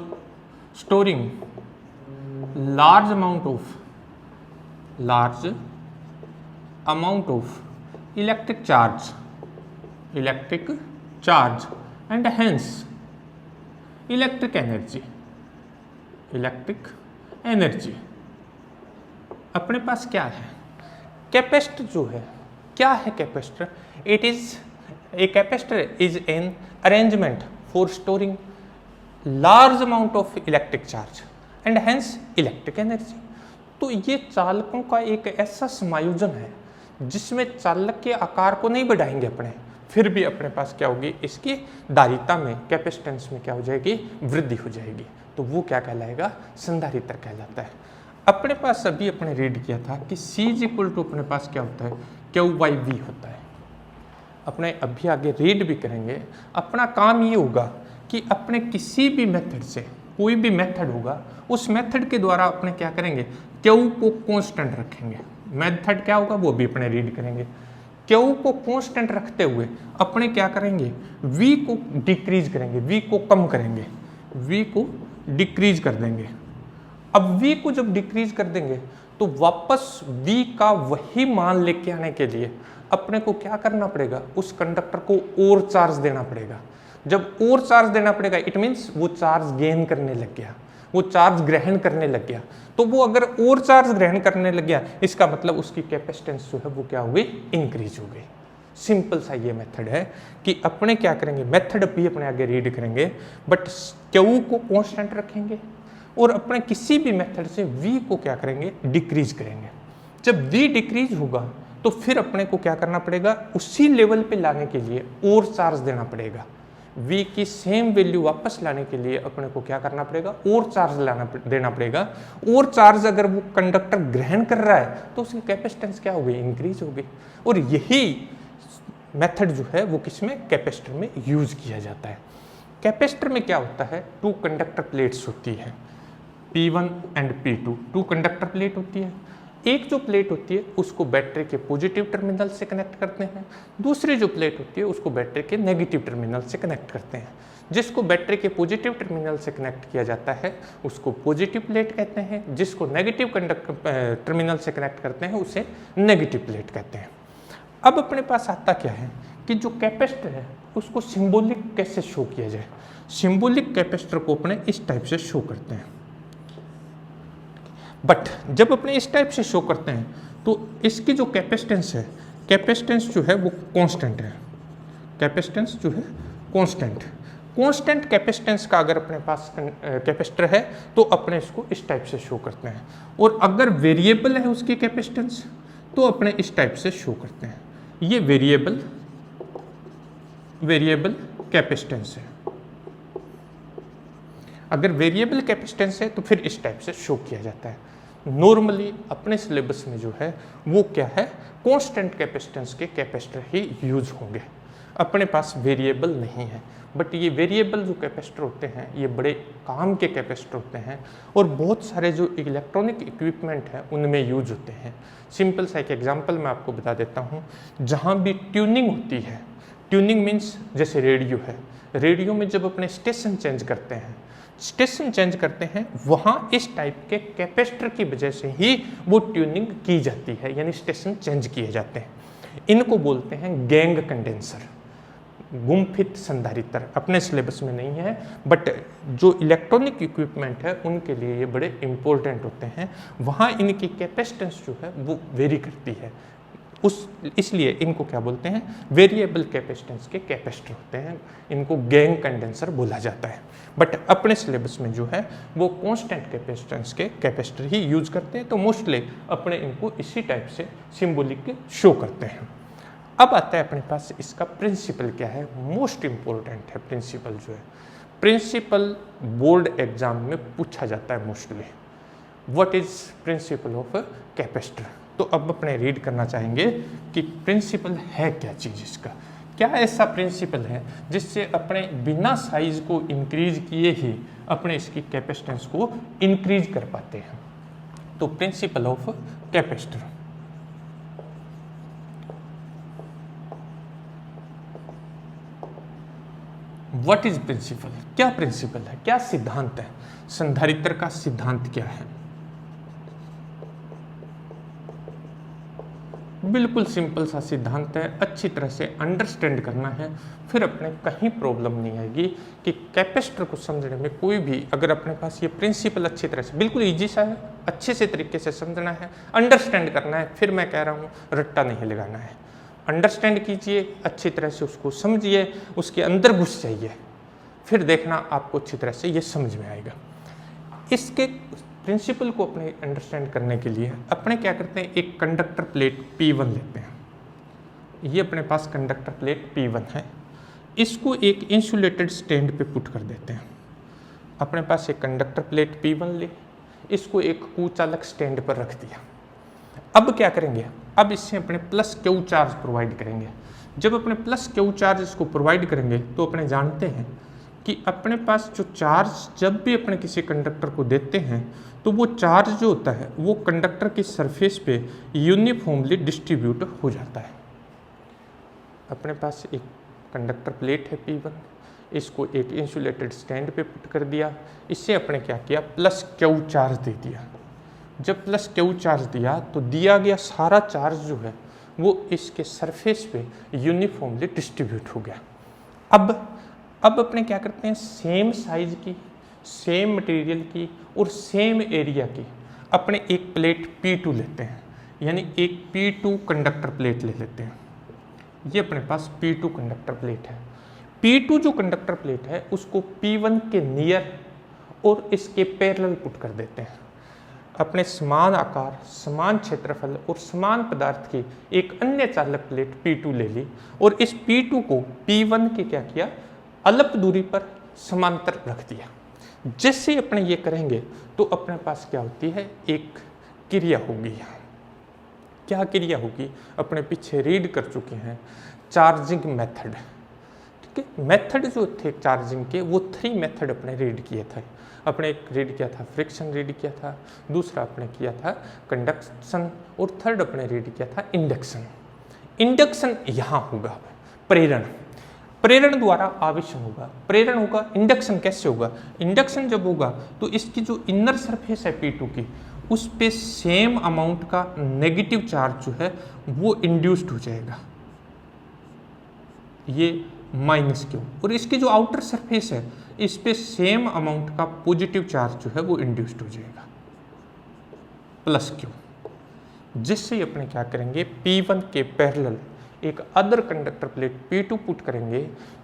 storing large amount of electric charge and hence electric energy। अपने पास क्या है कैपेसिटर जो है, क्या है capacitor? It is a capacitor is an arrangement for storing large amount of electric charge and hence electric energy. तो ये चालकों का एक ऐसा समायोजन है जिसमें चालक के आकार को नहीं बढ़ाएंगे अपने, फिर भी अपने पास क्या होगी, इसकी धारिता में, कैपेसिटेंस में क्या हो जाएगी, वृद्धि हो जाएगी। तो वो क्या कहलाएगा, संधारित्र कहलाता है। अपने पास अभी अपने रीड किया था कि C इज इक्वल टू अपने पास क्या होता है, Q/V होता है। अपने अभी आगे रीड भी करेंगे। अपना काम ये होगा कि अपने किसी भी मेथड से, कोई भी मेथड होगा, उस मेथड के द्वारा अपने क्या करेंगे, Q को कांस्टेंट रखेंगे। मेथड क्या होगा वो भी अपने रीड करेंगे। Q को कांस्टेंट रखते हुए अपने क्या करेंगे, V को डिक्रीज करेंगे, V को कम करेंगे, V को डिक्रीज कर देंगे। अब V को जब डिक्रीज कर देंगे तो वापस V का वही मान लेके आने के लिए अपने को क्या करना पड़ेगा, उस कंडक्टर को और चार्ज देना पड़ेगा। जब और चार्ज देना पड़ेगा इट मीन्स वो चार्ज गेन करने लग गया, वो चार्ज ग्रहण करने लग गया। तो वो अगर और चार्ज ग्रहण करने लग गया, इसका मतलब उसकी कैपेसिटेंस जो है वो क्या हो गई, इंक्रीज हो गई। सिंपल सा ये मेथड है कि अपने क्या करेंगे, मेथड भी अपने आगे रीड करेंगे, बट Q को कांस्टेंट रखेंगे और अपने किसी भी मेथड से V को क्या करेंगे, डिक्रीज करेंगे। जब V डिक्रीज होगा तो फिर अपने को क्या करना पड़ेगा, उसी लेवल पे लाने के लिए और चार्ज देना पड़ेगा। V की सेम वैल्यू वापस लाने के लिए अपने को क्या करना पड़ेगा, और चार्ज देना पड़ेगा। और चार्ज अगर वो कंडक्टर ग्रहण कर रहा है तो उसकी कैपेसिटेंस क्या हो गई, इंक्रीज हो गई। और यही मेथड जो है वो किसमें, कैपेसिटर में यूज किया जाता है। कैपेसिटर में क्या होता है, 2 कंडक्टर प्लेट्स होती है, P1 and P2, 2 conductor plate होती है। एक जो प्लेट होती है उसको बैटरी के पॉजिटिव टर्मिनल से कनेक्ट करते हैं, दूसरी जो प्लेट होती है उसको बैटरी के नेगेटिव टर्मिनल से कनेक्ट करते हैं। जिसको बैटरी के पॉजिटिव टर्मिनल से कनेक्ट किया जाता है उसको पॉजिटिव प्लेट कहते हैं, जिसको नेगेटिव टर्मिनल से कनेक्ट करते हैं उसे नेगेटिव प्लेट कहते हैं। अब अपने पास आता क्या है कि जो कैपेसिटर है उसको सिंबॉलिक कैसे शो किया जाए। सिंबॉलिक कैपेसिटर को अपने इस टाइप से शो करते हैं, बट जब अपने इस टाइप से शो करते हैं तो इसकी जो कैपेसिटेंस है, कैपेसिटेंस जो है वो कांस्टेंट है। कैपेसिटेंस जो है कांस्टेंट कैपेसिटेंस का अगर अपने पास कैपेसिटर है तो अपने इसको इस टाइप से शो करते हैं। और अगर वेरिएबल है उसकी कैपेसिटेंस तो अपने इस टाइप से शो करते हैं। ये वेरिएबल कैपेसिटेंस है। अगर वेरिएबल कैपेसिटेंस है तो फिर इस टाइप से शो किया जाता है। नॉर्मली अपने सिलेबस में जो है वो क्या है, कांस्टेंट कैपेसिटेंस के कैपेसिटर ही यूज होंगे। अपने पास वेरिएबल नहीं है, बट ये वेरिएबल जो कैपेसिटर होते हैं ये बड़े काम के कैपेसिटर होते हैं और बहुत सारे जो इलेक्ट्रॉनिक इक्विपमेंट हैं उनमें यूज होते हैं। सिंपल सा एक एग्जांपल मैं आपको बता देता हूँ। जहाँ भी ट्यूनिंग होती है, ट्यूनिंग मीन्स जैसे रेडियो है, रेडियो में जब अपने स्टेशन चेंज करते हैं वहाँ इस टाइप के कैपेसिटर की वजह से ही वो ट्यूनिंग की जाती है, यानी स्टेशन चेंज किए जाते हैं। इनको बोलते हैं गैंग कंडेंसर, गुम्फित संधारित्र। अपने सिलेबस में नहीं है, बट जो इलेक्ट्रॉनिक इक्विपमेंट है उनके लिए ये बड़े इंपॉर्टेंट होते हैं। वहाँ इनकी कैपेसिटेंस जो है वो वेरी करती है, इसलिए इनको क्या बोलते हैं, वेरिएबल कैपेसिटेंस के कैपेसिटर होते हैं। इनको गैंग कंडेंसर बोला जाता है। बट अपने सिलेबस में जो है वो कांस्टेंट कैपेसिटेंस के कैपेसिटर ही यूज करते हैं, तो मोस्टली अपने इनको इसी टाइप से सिंबॉलिक शो करते हैं। अब आता है अपने पास इसका प्रिंसिपल क्या है, मोस्ट इंपॉर्टेंट है प्रिंसिपल जो है। प्रिंसिपल बोर्ड एग्जाम में पूछा जाता है mostly, what is principal of capacitor. तो अब अपने रीड करना चाहेंगे कि प्रिंसिपल है क्या चीज़, इसका क्या ऐसा प्रिंसिपल है जिससे अपने बिना साइज को इंक्रीज किए ही अपने इसकी कैपेसिटेंस को इंक्रीज कर पाते हैं। तो principle of capacitor, what is principle, क्या प्रिंसिपल है, क्या सिद्धांत है, संधारित्र का सिद्धांत क्या है। बिल्कुल सिंपल सा सिद्धांत है, अच्छी तरह से अंडरस्टैंड करना है, फिर अपने कहीं प्रॉब्लम नहीं आएगी कि कैपेसिटर को समझने में कोई भी, अगर अपने पास ये प्रिंसिपल अच्छी तरह से, बिल्कुल इजी सा है, अच्छे से तरीके से समझना है, अंडरस्टैंड करना है, फिर मैं कह रहा हूँ रट्टा नहीं लगाना है। अंडरस्टैंड कीजिए, अच्छी तरह से उसको समझिए, उसके अंदर घुस जाइए, फिर देखना आपको अच्छी तरह से ये समझ में आएगा। इसके प्रिंसिपल को अपने अंडरस्टैंड करने के लिए अपने क्या करते हैं, एक कंडक्टर प्लेट P1 लेते हैं। ये अपने पास कंडक्टर प्लेट P1 है, इसको एक इंसुलेटेड स्टैंड पे पुट कर देते हैं। अपने पास एक कंडक्टर प्लेट P1 ले, इसको एक कुचालक स्टैंड पर रख दिया। अब क्या करेंगे, अब इससे अपने प्लस क्यू चार्ज प्रोवाइड करेंगे। जब अपने प्लस क्यू चार्ज इसको प्रोवाइड करेंगे तो अपने जानते हैं कि अपने पास जो चार्ज जब भी अपने किसी कंडक्टर को देते हैं तो वो चार्ज जो होता है वो कंडक्टर की सरफेस पे यूनिफॉर्मली डिस्ट्रीब्यूट हो जाता है। अपने पास एक कंडक्टर प्लेट है P1, इसको एक इंसुलेटेड स्टैंड पे पुट कर दिया, इससे अपने क्या किया, प्लस क्यू चार्ज दे दिया। जब प्लस क्यू चार्ज दिया तो दिया गया सारा चार्ज जो है वो इसके सरफेस पे यूनिफॉर्मली डिस्ट्रीब्यूट हो गया। अब अपने क्या करते हैं, सेम साइज की, सेम मटेरियल की और सेम एरिया की अपने एक प्लेट P2 लेते हैं, यानी एक P2 कंडक्टर प्लेट ले लेते हैं। ये अपने पास P2 कंडक्टर प्लेट है। P2 जो कंडक्टर प्लेट है उसको P1 के नियर और इसके पैरेलल पुट कर देते हैं। अपने समान आकार, समान क्षेत्रफल और समान पदार्थ की एक अन्य चालक प्लेट P2 ले ली और इस P2 को P1 के क्या किया, अल्प दूरी पर समांतर रख दिया। जैसे अपने ये करेंगे तो अपने पास क्या होती है, एक क्रिया होगी। क्या क्रिया होगी, अपने पीछे रीड कर चुके हैं, चार्जिंग मेथड। ठीक है, मेथड जो थे चार्जिंग के वो 3 मेथड अपने रीड किए थे। अपने एक रीड किया था फ्रिक्शन, रीड किया था, दूसरा अपने किया था कंडक्शन और थर्ड अपने रीड किया था इंडक्शन। इंडक्शन यहाँ होगा प्रेरण, प्रेरण द्वारा आवेशन होगा, प्रेरण होगा। इंडक्शन कैसे होगा, इंडक्शन जब होगा तो इसकी जो इनर सरफेस है P2 की, उस पे सेम अमाउंट का नेगेटिव चार्ज जो है वो इंड्यूस्ड हो जाएगा, ये माइनस क्यू, और इसकी जो आउटर सरफेस है इस पे सेम अमाउंट का पॉजिटिव चार्ज जो है वो इंड्यूस्ड हो जाएगा, प्लस क्यू। जिससे अपने क्या करेंगे, P1 के पैरेलल एक other conductor plate P2 put करेंगे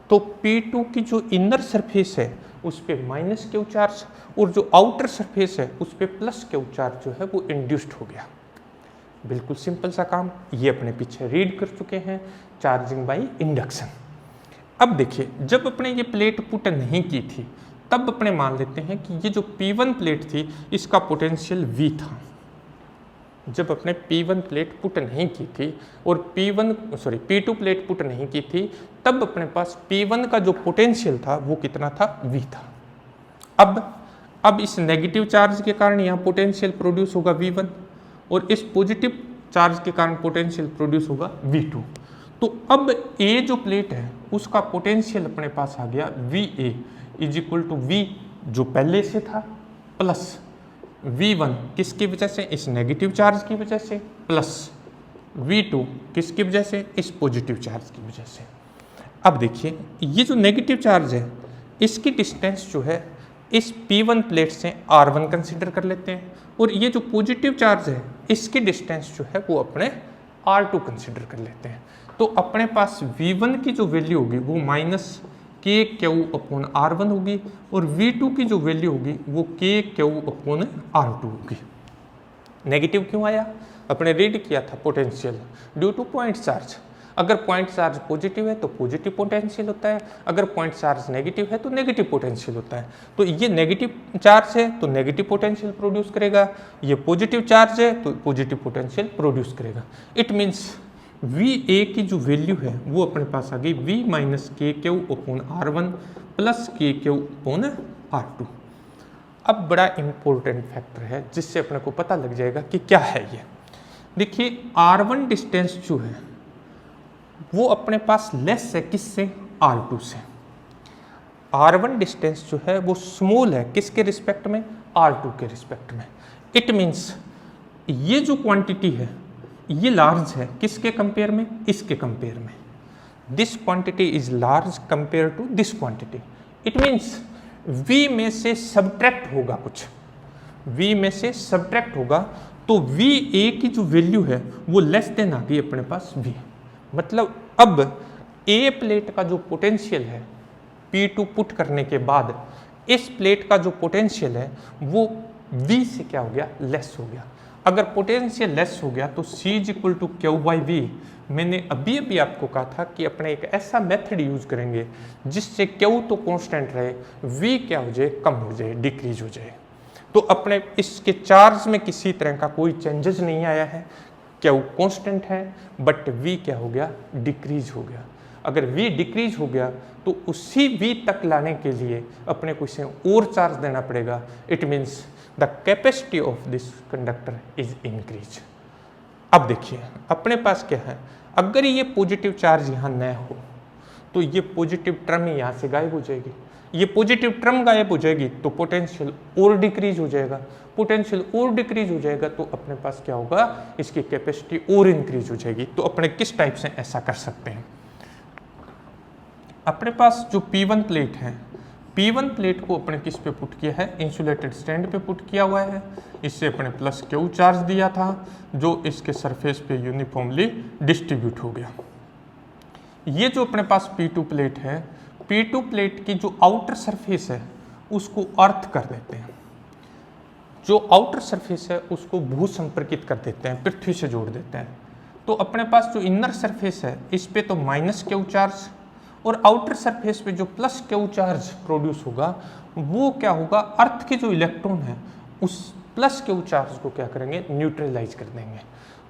तो P2 की जो इनर सरफेस है उस पे माइनस क्यू चार्ज और जो आउटर सरफेस है उस पे प्लस क्यू चार्ज जो है वो इंड्यूस्ड हो गया। बिल्कुल सिंपल सा काम, ये अपने पीछे रीड कर चुके हैं, चार्जिंग बाय इंडक्शन। अब देखिए, जब अपने ये प्लेट पुट नहीं की थी तब अपने मान लेते हैं कि ये जो P1 प्लेट थी इसका पोटेंशियल V था। जब अपने P1 प्लेट पुट नहीं की थी और P2 प्लेट पुट नहीं की थी तब अपने पास P1 का जो पोटेंशियल था वो कितना था, V था। अब इस नेगेटिव चार्ज के कारण यहाँ पोटेंशियल प्रोड्यूस होगा V1 और इस पॉजिटिव चार्ज के कारण पोटेंशियल प्रोड्यूस होगा V2। तो अब A जो प्लेट है उसका पोटेंशियल अपने पास आ गया VA is equal to V जो पहले से था प्लस V1 किसकी वजह से, इस नेगेटिव चार्ज की वजह से, प्लस V2 किसकी वजह से, इस पॉजिटिव चार्ज की वजह से। अब देखिए, ये जो नेगेटिव चार्ज है इसकी डिस्टेंस जो है इस P1 प्लेट से R1 कंसीडर कर लेते हैं और ये जो पॉजिटिव चार्ज है इसकी डिस्टेंस जो है वो अपने R2 कंसीडर कर लेते हैं। तो अपने पास V1 की जो वैल्यू होगी वो माइनस के क्यू अपॉन R1 होगी और V2 की जो वैल्यू होगी वो के क्यू अपॉन R2 होगी। नेगेटिव क्यों आया, अपने रीड किया था potential due two point charge. अगर पॉइंट चार्ज पॉजिटिव है तो पॉजिटिव पोटेंशियल होता है, अगर पॉइंट चार्ज नेगेटिव है तो नेगेटिव पोटेंशियल होता है। तो ये नेगेटिव चार्ज है तो नेगेटिव पोटेंशियल प्रोड्यूस करेगा, ये पॉजिटिव चार्ज है तो पॉजिटिव पोटेंशियल प्रोड्यूस करेगा। इट मीन्स VA की जो वैल्यू है वो अपने पास आ गई V माइनस के क्यू अपॉन R1 प्लस के क्यू अपॉन R2। अब बड़ा इंपॉर्टेंट फैक्टर है जिससे अपने को पता लग जाएगा कि क्या है ये। देखिए, R1 डिस्टेंस जो है वो अपने पास लेस है किससे, R2 से। R1 डिस्टेंस जो है वो स्मॉल है किसके रिस्पेक्ट में, R2 के रिस्पेक्ट में। इट मीन्स ये जो क्वांटिटी है ये लार्ज है किसके कंपेयर में, इसके कंपेयर में। This quantity is large compare to this quantity. It means V में से सब्ट्रैक्ट होगा कुछ, V में से सब्ट्रैक्ट होगा तो VA की जो वैल्यू है वो लेस देन आ गई अपने पास V। मतलब अब ए प्लेट का जो पोटेंशियल है P2 पुट करने के बाद इस प्लेट का जो पोटेंशियल है वो V से क्या हो गया, लेस हो गया। अगर पोटेंशियल लेस हो गया तो C is equal to Q by V. मैंने अभी आपको कहा था कि अपने एक ऐसा मेथड यूज करेंगे जिससे Q तो कांस्टेंट रहे, V क्या हो जाए, कम हो जाए, डिक्रीज हो जाए। तो अपने इसके चार्ज में किसी तरह का कोई चेंजेस नहीं आया है, Q कांस्टेंट है, बट V क्या हो गया, डिक्रीज हो गया। अगर V डिक्रीज हो गया तो उसी V तक लाने के लिए अपने को इसे और चार्ज देना पड़ेगा। It means the capacity of this conductor is increase. अब देखिए अपने पास क्या है, अगर ये पॉजिटिव चार्ज यहाँ न हो तो ये पॉजिटिव टर्म यहाँ से गायब हो जाएगी। ये पॉजिटिव टर्म गायब हो जाएगी तो पोटेंशियल और डिक्रीज हो जाएगा। पोटेंशियल और डिक्रीज हो जाएगा तो अपने पास क्या होगा, इसकी कैपेसिटी और इंक्रीज हो जाएगी। तो अपने किस टाइप से ऐसा कर सकते हैं, अपने पास जो P1 प्लेट है, P1 प्लेट को अपने किस पे पुट किया है, इंसुलेटेड स्टैंड पे पुट किया हुआ है। इससे अपने प्लस Q चार्ज दिया था जो इसके सरफेस पे यूनिफॉर्मली डिस्ट्रीब्यूट हो गया। ये जो अपने पास P2 प्लेट है, P2 प्लेट की जो आउटर सरफेस है उसको अर्थ कर देते हैं, जो आउटर सरफेस है उसको भू संपर्कित कर देते हैं, पृथ्वी से जोड़ देते हैं। तो अपने पास जो इनर सरफेस है इस पे तो माइनस Q चार्ज और आउटर सरफेस पे जो प्लस Q चार्ज प्रोड्यूस होगा वो क्या होगा, अर्थ के जो इलेक्ट्रॉन है उस प्लस Q चार्ज को क्या करेंगे, न्यूट्रलाइज कर देंगे।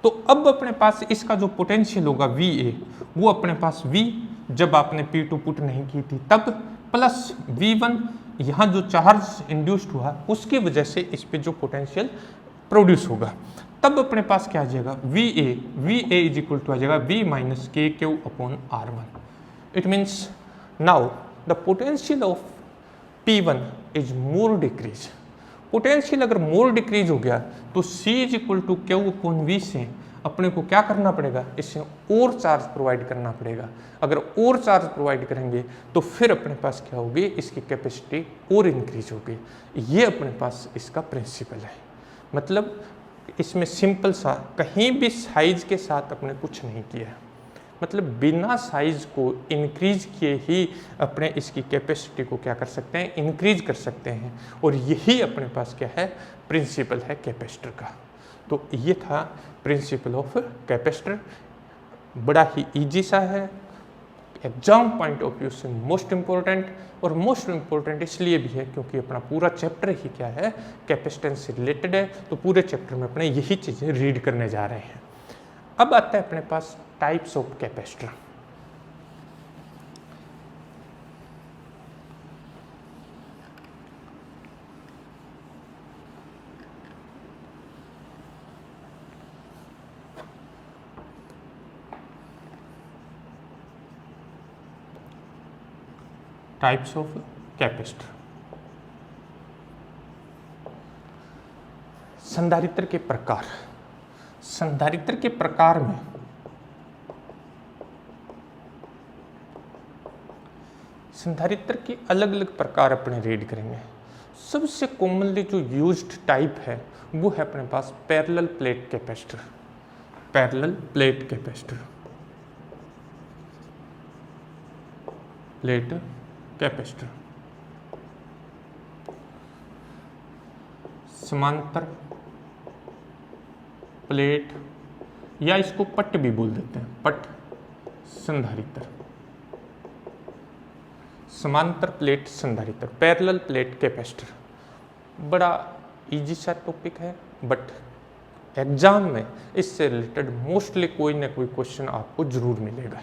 तो अब अपने पास इसका जो पोटेंशियल होगा VA, वो अपने पास V जब आपने P2 पुट नहीं की थी तब, प्लस V1 यहाँ जो चार्ज इंड्यूस्ड हुआ उसकी वजह से इस पे जो पोटेंशियल प्रोड्यूस होगा, तब अपने पास क्या आ जाएगा, VA इज इक्वल टू आ जाएगा V minus KQ upon R1। It means now the potential of P1 is more decrease। Potential अगर मोर डिक्रीज हो गया तो C is equal to Q upon V से अपने को क्या करना पड़ेगा, इससे और चार्ज प्रोवाइड करना पड़ेगा। अगर और चार्ज प्रोवाइड करेंगे तो फिर अपने पास क्या होगी, इसकी कैपेसिटी और इंक्रीज होगी। ये अपने पास इसका प्रिंसिपल है। मतलब इसमें सिंपल सा, कहीं भी साइज के साथ अपने कुछ नहीं किया है, मतलब बिना साइज को इंक्रीज किए ही अपने इसकी कैपेसिटी को क्या कर सकते हैं, इंक्रीज कर सकते हैं। और यही अपने पास क्या है, प्रिंसिपल है कैपेसिटर का। तो ये था प्रिंसिपल ऑफ कैपेसिटर। बड़ा ही इजी सा है, एग्जाम पॉइंट ऑफ व्यू से मोस्ट इम्पोर्टेंट, और मोस्ट इम्पोर्टेंट इसलिए भी है क्योंकि अपना पूरा चैप्टर ही क्या है, कैपेसिटेंस से रिलेटेड है। तो पूरे चैप्टर में अपने यही चीज़ें रीड करने जा रहे हैं। अब आता है अपने पास types of capacitor. Types of capacitor. संधारित्र के प्रकार। संधारित्र के प्रकार में संधारित्र के अलग अलग प्रकार अपने रीड करेंगे। सबसे कॉमनली जो यूज्ड टाइप है वो है अपने पास parallel plate capacitor. Parallel plate capacitor, plate capacitor. समांतर प्लेट, या इसको पट भी बोल देते हैं, पट संधारित्र। समांतर प्लेट संधारित्र, पैरेलल प्लेट कैपेसिटर। बड़ा इजी सा टॉपिक है, बट एग्जाम में इससे रिलेटेड मोस्टली कोई ना कोई क्वेश्चन आपको जरूर मिलेगा।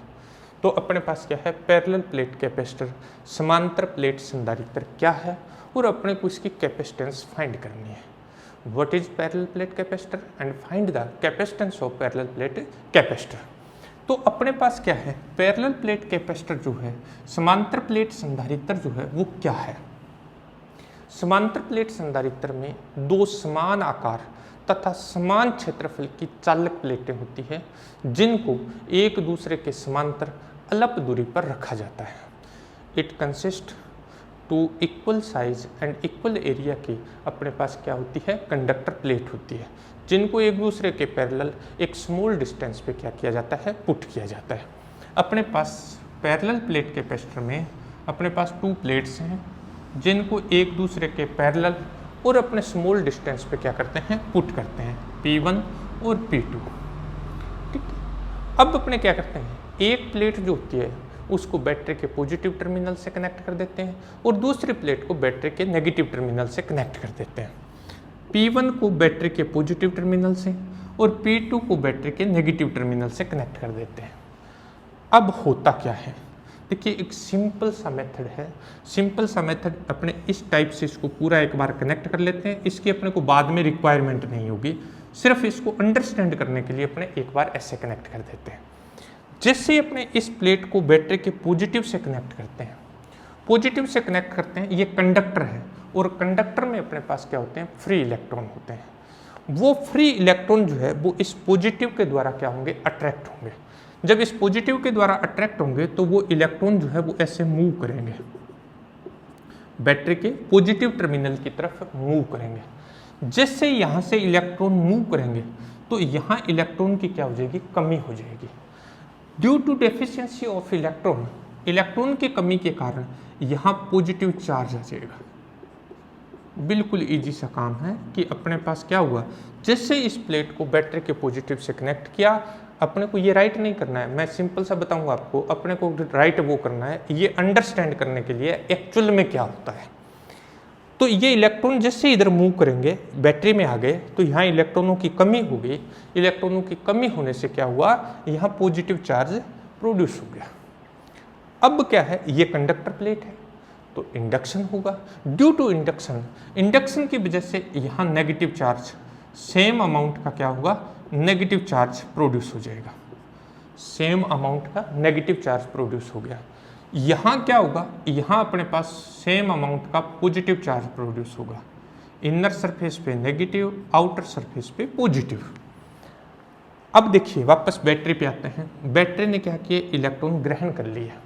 तो अपने पास क्या है, पैरेलल प्लेट कैपेसिटर, समांतर प्लेट संधारित्र क्या है, और अपने को इसकी कैपेसिटेंस फाइंड करनी है। What is parallel plate capacitor and find the capacitance of parallel plate capacitor. तो अपने पास क्या है, पैरेलल प्लेट कैपेसिटर जो है, समांतर प्लेट संधारित्र जो है वो क्या है। समांतर प्लेट संधारित्र में दो समान आकार तथा समान क्षेत्रफल की चालक प्लेटें होती है जिनको एक दूसरे के समांतर अल्प दूरी पर रखा जाता है। It consist two equal size and equal area की अपने पास क्या होती है, कंडक्टर प्लेट होती है, जिनको एक दूसरे के पैरेलल एक स्मॉल डिस्टेंस पे क्या किया जाता है, पुट किया जाता है। अपने पास पैरेलल प्लेट कैपेसिटर में अपने पास 2 प्लेट्स हैं जिनको एक दूसरे के पैरेलल और अपने स्मॉल डिस्टेंस पे क्या करते हैं, पुट करते हैं, P1 और P2। ठीक है, अब अपने क्या करते हैं, एक प्लेट जो होती है उसको बैटरी के पॉजिटिव टर्मिनल से कनेक्ट कर देते हैं और दूसरी प्लेट को बैटरी के नेगेटिव टर्मिनल से कनेक्ट कर देते हैं। P1 को बैटरी के पॉजिटिव टर्मिनल से और P2 को बैटरी के नेगेटिव टर्मिनल से कनेक्ट कर देते हैं। अब होता क्या है, देखिए एक सिंपल सा मेथड है, सिंपल सा मेथड अपने इस टाइप से इसको पूरा एक बार कनेक्ट कर लेते हैं। इसकी अपने को बाद में रिक्वायरमेंट नहीं होगी, सिर्फ इसको अंडरस्टैंड करने के लिए अपने एक बार ऐसे कनेक्ट कर देते हैं। जैसे ही अपने इस प्लेट को बैटरी के पॉजिटिव से कनेक्ट करते हैं, पॉजिटिव से कनेक्ट करते हैं, ये कंडक्टर है और कंडक्टर में अपने पास क्या होते हैं, फ्री इलेक्ट्रॉन होते हैं। वो फ्री इलेक्ट्रॉन जो है वो इस पॉजिटिव के द्वारा क्या होंगे, अट्रैक्ट होंगे। जब इस पॉजिटिव के द्वारा अट्रैक्ट होंगे तो वो इलेक्ट्रॉन जो है वो ऐसे मूव करेंगे, बैटरी के पॉजिटिव टर्मिनल की तरफ मूव करेंगे। जैसे यहाँ से इलेक्ट्रॉन मूव करेंगे तो यहाँ इलेक्ट्रॉन की क्या हो जाएगी, कमी हो जाएगी। Due to deficiency of electron, electron की कमी के कारण यहाँ पॉजिटिव चार्ज आ जाएगा। बिल्कुल इजी सा काम है कि अपने पास क्या हुआ, जैसे इस प्लेट को बैटरी के पॉजिटिव से कनेक्ट किया, अपने को ये राइट नहीं करना है, मैं सिंपल सा बताऊंगा आपको, अपने को राइट वो करना है, ये अंडरस्टैंड करने के लिए एक्चुअल में क्या होता है। तो ये इलेक्ट्रॉन जैसे इधर मूव करेंगे, बैटरी में आ गए तो यहाँ इलेक्ट्रॉनों की कमी हो गई। इलेक्ट्रॉनों की कमी होने से क्या हुआ, यहाँ पॉजिटिव चार्ज प्रोड्यूस हो गया। अब क्या है, ये कंडक्टर प्लेट है तो इंडक्शन होगा। ड्यू टू इंडक्शन, इंडक्शन की वजह से यहाँ नेगेटिव चार्ज, सेम अमाउंट का क्या होगा, नेगेटिव चार्ज प्रोड्यूस हो जाएगा। सेम अमाउंट का नेगेटिव चार्ज प्रोड्यूस हो गया। यहाँ क्या होगा, यहाँ अपने पास सेम अमाउंट का पॉजिटिव चार्ज प्रोड्यूस होगा। इनर सरफेस पे नेगेटिव, आउटर सरफेस पे पॉजिटिव। अब देखिए वापस बैटरी पे आते हैं। बैटरी ने क्या किया, इलेक्ट्रॉन ग्रहण कर लिया।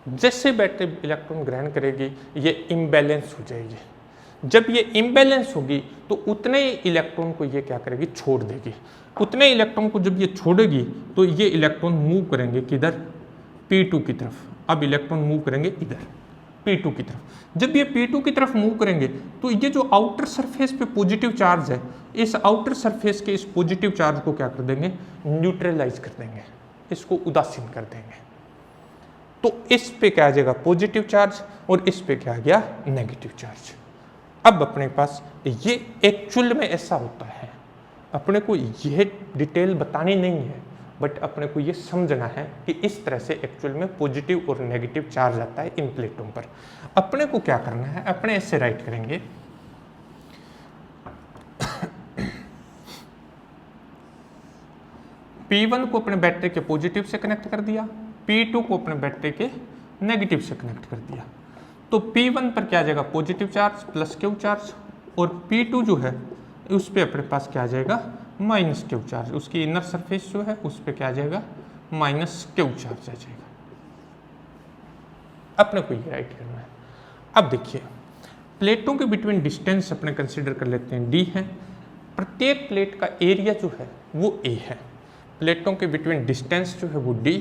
जैसे बैटरी इलेक्ट्रॉन ग्रहण करेगी ये इम्बैलेंस हो जाएगी। जब ये इम्बैलेंस होगी तो उतने इलेक्ट्रॉन को ये क्या करेगी, छोड़ देगी। उतने इलेक्ट्रॉन को जब ये छोड़ेगी तो ये इलेक्ट्रॉन मूव करेंगे किधर, P2 की तरफ। अब इलेक्ट्रॉन मूव करेंगे इधर P2 की तरफ। जब ये P2 की तरफ मूव करेंगे तो ये जो आउटर सरफेस पे पॉजिटिव चार्ज है, इस आउटर सरफेस के इस पॉजिटिव चार्ज को क्या कर देंगे, न्यूट्रलाइज कर देंगे, इसको उदासीन कर देंगे। तो इस पे क्या आ जाएगा, पॉजिटिव चार्ज, और इस पे क्या आ गया, नेगेटिव चार्ज। अब अपने पास ये एक्चुअल में ऐसा होता है, अपने को यह डिटेल बतानी नहीं है, बट अपने को ये समझना है कि इस तरह से एक्चुअल में पॉजिटिव और नेगेटिव चार्ज आता है इन प्लेटों पर। अपने को क्या करना है, अपने ऐसे राइट करेंगे, P1 को अपने बैटरी के पॉजिटिव से कनेक्ट कर दिया, P2 को अपने बैटरी के नेगेटिव से कनेक्ट कर दिया। तो P1 पर क्या आ जाएगा, positive charge plus Q charge, और P2 जो है उस पर अपने पास क्या आ जाएगा, माइनस Q चार्ज। उसकी इनर सरफेस जो है उस पर क्या आ जाएगा, माइनस Q चार्ज आ जाएगा। अपने को ये राइट करना है। अब देखिए प्लेटों के बिटवीन डिस्टेंस अपने कंसीडर कर लेते हैं, D है। प्रत्येक प्लेट का एरिया जो है वो A है। प्लेटों के बिटवीन डिस्टेंस जो है वो D,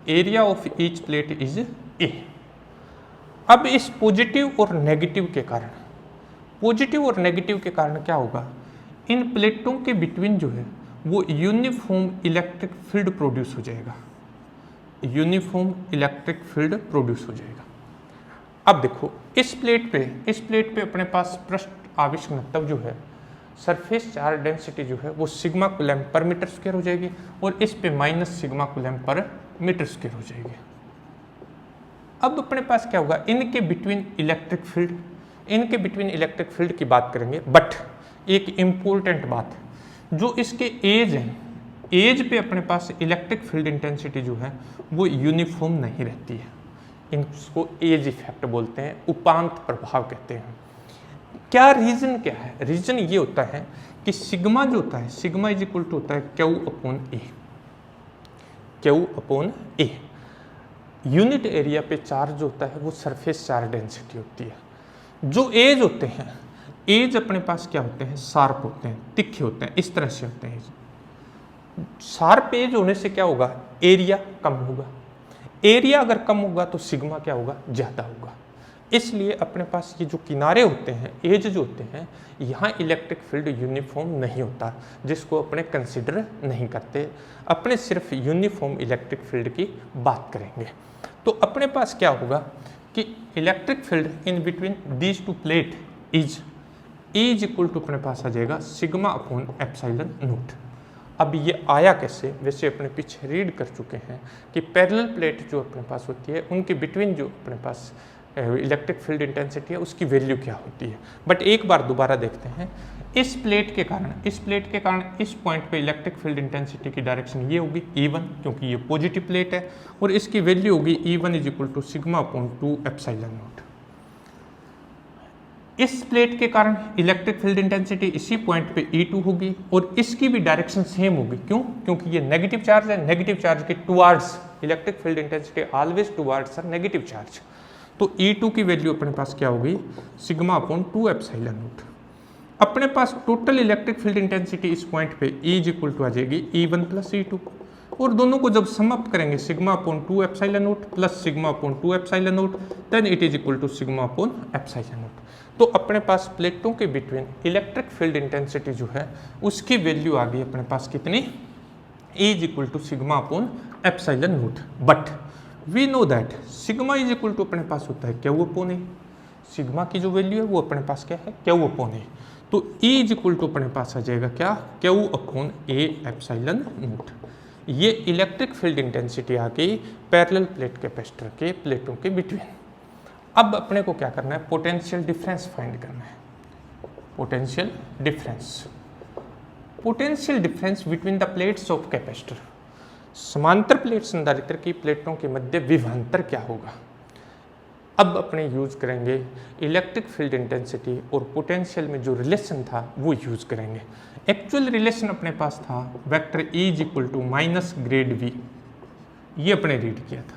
area of each plate is A। अब इस पॉजिटिव और नेगेटिव के कारण, पॉजिटिव और नेगेटिव के कारण क्या होगा, इन प्लेटों के बिटवीन जो है वो यूनिफॉर्म इलेक्ट्रिक फील्ड प्रोड्यूस हो जाएगा। यूनिफॉर्म इलेक्ट्रिक फील्ड प्रोड्यूस हो जाएगा। अब देखो इस प्लेट पे अपने पास पृष्ठ आवेश घनत्व जो है, सरफेस चार्ज डेंसिटी जो है वो sigma coulomb per metre square हो जाएगी, और इस पे minus sigma coulomb per metre square हो जाएगी। अब अपने पास क्या होगा, इनके बिटवीन इलेक्ट्रिक फील्ड की बात करेंगे, बट एक इम्पोर्टेंट बात, जो इसके एज हैं, एज पे अपने पास इलेक्ट्रिक फील्ड इंटेंसिटी जो है वो यूनिफॉर्म नहीं रहती है। इसको एज इफेक्ट बोलते हैं, उपांत प्रभाव कहते हैं। क्या रीजन क्या है, रीजन ये होता है कि सिग्मा जो होता है, सिग्मा इज इक्वल टू होता है Q अपॉन ए। यूनिट एरिया पे चार्ज होता है वो सरफेस चार्ज डेंसिटी होती है। जो एज होते हैं, एज अपने पास क्या होते हैं, शार्प होते हैं, तिखे होते हैं, इस तरह से होते हैं। शार्प एज होने से क्या होगा, एरिया कम होगा। एरिया अगर कम होगा तो सिग्मा क्या होगा, ज़्यादा होगा। इसलिए अपने पास ये जो किनारे होते हैं, एज जो होते हैं, यहाँ इलेक्ट्रिक फील्ड यूनिफॉर्म नहीं होता, जिसको अपने कंसिडर नहीं करते। अपने सिर्फ यूनिफॉर्म इलेक्ट्रिक फील्ड की बात करेंगे। तो अपने पास क्या होगा कि electric field in between these two plate is equal to अपने पास आ जाएगा सिग्मा अपॉन एप्सिलॉन नॉट। अब ये आया कैसे, वैसे अपने पीछे रीड कर चुके हैं कि पैरेलल प्लेट जो अपने पास होती है उनके बिटवीन जो अपने पास इलेक्ट्रिक फील्ड इंटेंसिटी है उसकी वैल्यू क्या होती है। बट एक बार दोबारा देखते हैं। इस प्लेट के कारण इस पॉइंट पे इलेक्ट्रिक फील्ड इंटेंसिटी की डायरेक्शन ये होगी E1, क्योंकि ये पॉजिटिव प्लेट है, और इसकी वैल्यू होगी E1 is equal to sigma upon 2 epsilon naught. इस प्लेट के कारण इलेक्ट्रिक फील्ड इंटेंसिटी इसी पॉइंट पे E2 होगी, और इसकी भी डायरेक्शन सेम होगी। क्यों? क्योंकि ये नेगेटिव चार्ज है, नेगेटिव चार्ज के towards electric field intensity always towards negative charge. तो E2 की वैल्यू अपने पास क्या होगी, सिग्मा अपॉन 2 एप्सिलॉन नॉट। अपने पास टोटल इलेक्ट्रिक फील्ड इंटेंसिटी इस पॉइंट पे E इज इक्वल टू आ जाएगी E1 प्लस E2, और दोनों को जब सम अप करेंगे sigma upon 2 epsilon naught plus sigma upon 2 epsilon naught, then it is equal to sigma upon epsilon naught. तो अपने पास प्लेटों के बिटवीन इलेक्ट्रिक फील्ड इंटेंसिटी जो है उसकी वैल्यू आ गई अपने पास कितनी, E is equal to sigma upon epsilon naught. But we know that sigma is equal to अपने पास होता है क्यू अपॉन ए। सिग्मा की जो वैल्यू है वो अपने पास क्या है, क्यू अपॉन ए। तो E इज इक्वल टू अपने पास आ जाएगा क्या, Q upon A epsilon not. ये इलेक्ट्रिक फील्ड इंटेंसिटी आ गई पैरेलल प्लेट कैपेसिटर के प्लेटों के बिटवीन। अब अपने को क्या करना है, पोटेंशियल डिफरेंस फाइंड करना है। Potential difference between the plates of capacitor. समांतर प्लेट संधारित्र की प्लेटों के मध्य विभवांतर क्या होगा। अब अपने यूज करेंगे इलेक्ट्रिक फील्ड इंटेंसिटी और पोटेंशियल में जो रिलेशन था वो यूज करेंगे। एक्चुअल रिलेशन अपने पास था vector E is equal to minus grad V, ये अपने रीड किया था।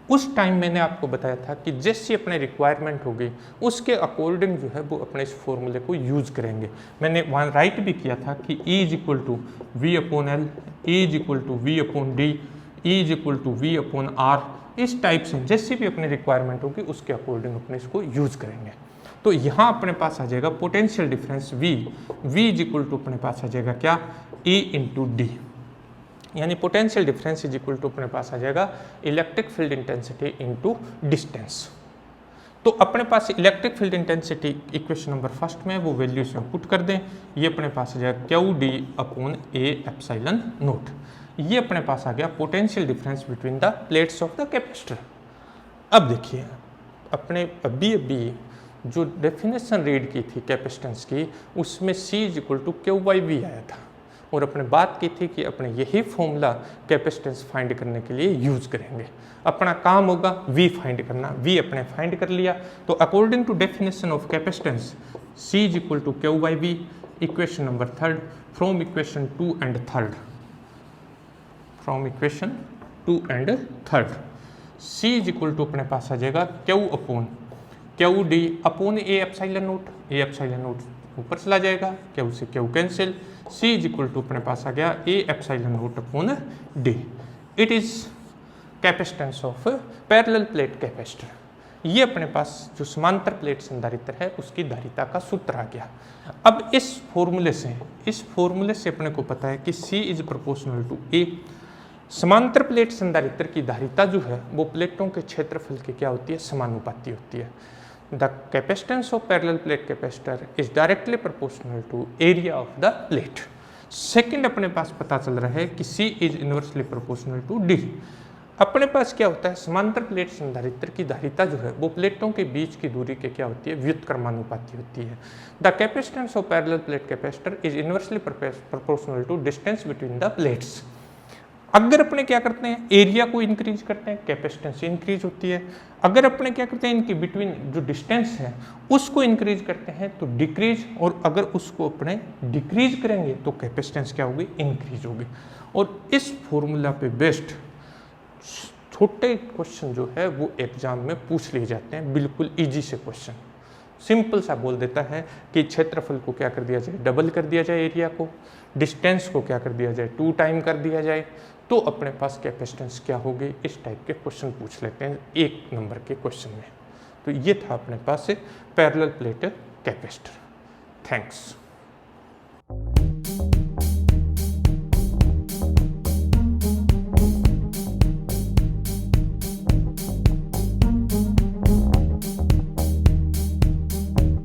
उस टाइम मैंने आपको बताया था कि जैसी अपने रिक्वायरमेंट होगी उसके अकॉर्डिंग जो है वो अपने इस फॉर्मूले को यूज करेंगे। मैंने वहाँ राइट भी किया था कि E is equal to V upon L, E is equal to V upon D, E is equal to V upon R। इस टाइप से जैसी भी अपनी रिक्वायरमेंट होगी उसके अकॉर्डिंग अपने इसको यूज करेंगे। तो यहाँ अपने पास आ जाएगा potential difference V is equal to अपने पास आ जाएगा क्या, E इंटू डी, यानी potential difference is equal to अपने पास आ जाएगा electric field intensity into distance. तो अपने पास electric field intensity equation number first में वो वैल्यू से पुट कर दें, ये अपने पास आ जाएगा Q d upon A epsilon not. ये अपने पास आ गया potential difference between the plates of the capacitor. अब देखिए अपने अभी जो डेफिनेशन रीड की थी कैपेसिटेंस की, उसमें C is equal to Q by V आया था, और अपने बात की थी कि अपने यही फॉर्मूला कैपेसिटेंस फाइंड करने के लिए यूज करेंगे। अपना काम होगा V फाइंड करना, V अपने फाइंड कर लिया। तो according to definition of capacitance C is equal to Q by V, equation number third from equation 2 and 3, from equation 2 and 3 C is equal to अपने पास आ जाएगा Q upon Q d upon A epsilon naught. A epsilon naught ऊपर चला जाएगा, Q से Q cancel, C is equal to अपने पास आ गया ए epsilon not upon D. It is capacitance of parallel plate capacitor. ये अपने पास जो समांतर प्लेट संधारित्र है उसकी धारिता का सूत्र आ गया। अब इस फॉर्मूले से अपने को पता है कि C is proportional to A। समांतर प्लेट संधारित्र की धारिता जो है वो प्लेटों के क्षेत्रफल की क्या होती है, समानुपाती होती है। The capacitance of parallel plate capacitor is directly proportional to area of the plate. Second अपने पास पता चल रहा है कि C is inversely proportional to D। अपने पास क्या होता है, समांतर प्लेट संधारित्र की धारिता जो है वो प्लेटों के बीच की दूरी के क्या होती है, व्युत्क्रमानुपाती होती है। The capacitance of parallel plate capacitor is inversely proportional to distance between the plates. अगर अपने क्या करते हैं, एरिया को इंक्रीज करते हैं, कैपेसिटेंस इंक्रीज होती है। अगर अपने क्या करते हैं, इनके बिटवीन जो डिस्टेंस है उसको इंक्रीज करते हैं तो डिक्रीज, और अगर उसको अपने डिक्रीज करेंगे तो कैपेसिटेंस क्या होगी, इंक्रीज होगी। और इस फॉर्मूला पे बेस्ड छोटे क्वेश्चन जो है वो एग्जाम में पूछ लिए जाते हैं, बिल्कुल इजी से क्वेश्चन। सिंपल सा बोल देता है कि क्षेत्रफल को क्या कर दिया जाए, डबल कर दिया जाए एरिया को, डिस्टेंस को क्या कर दिया जाए, 2 टाइम कर दिया जाए, तो अपने पास कैपेसिटेंस क्या होगी। इस टाइप के क्वेश्चन पूछ लेते हैं 1 नंबर के क्वेश्चन में। तो ये था अपने पास से पैरेलल प्लेट कैपेसिटर। थैंक्स।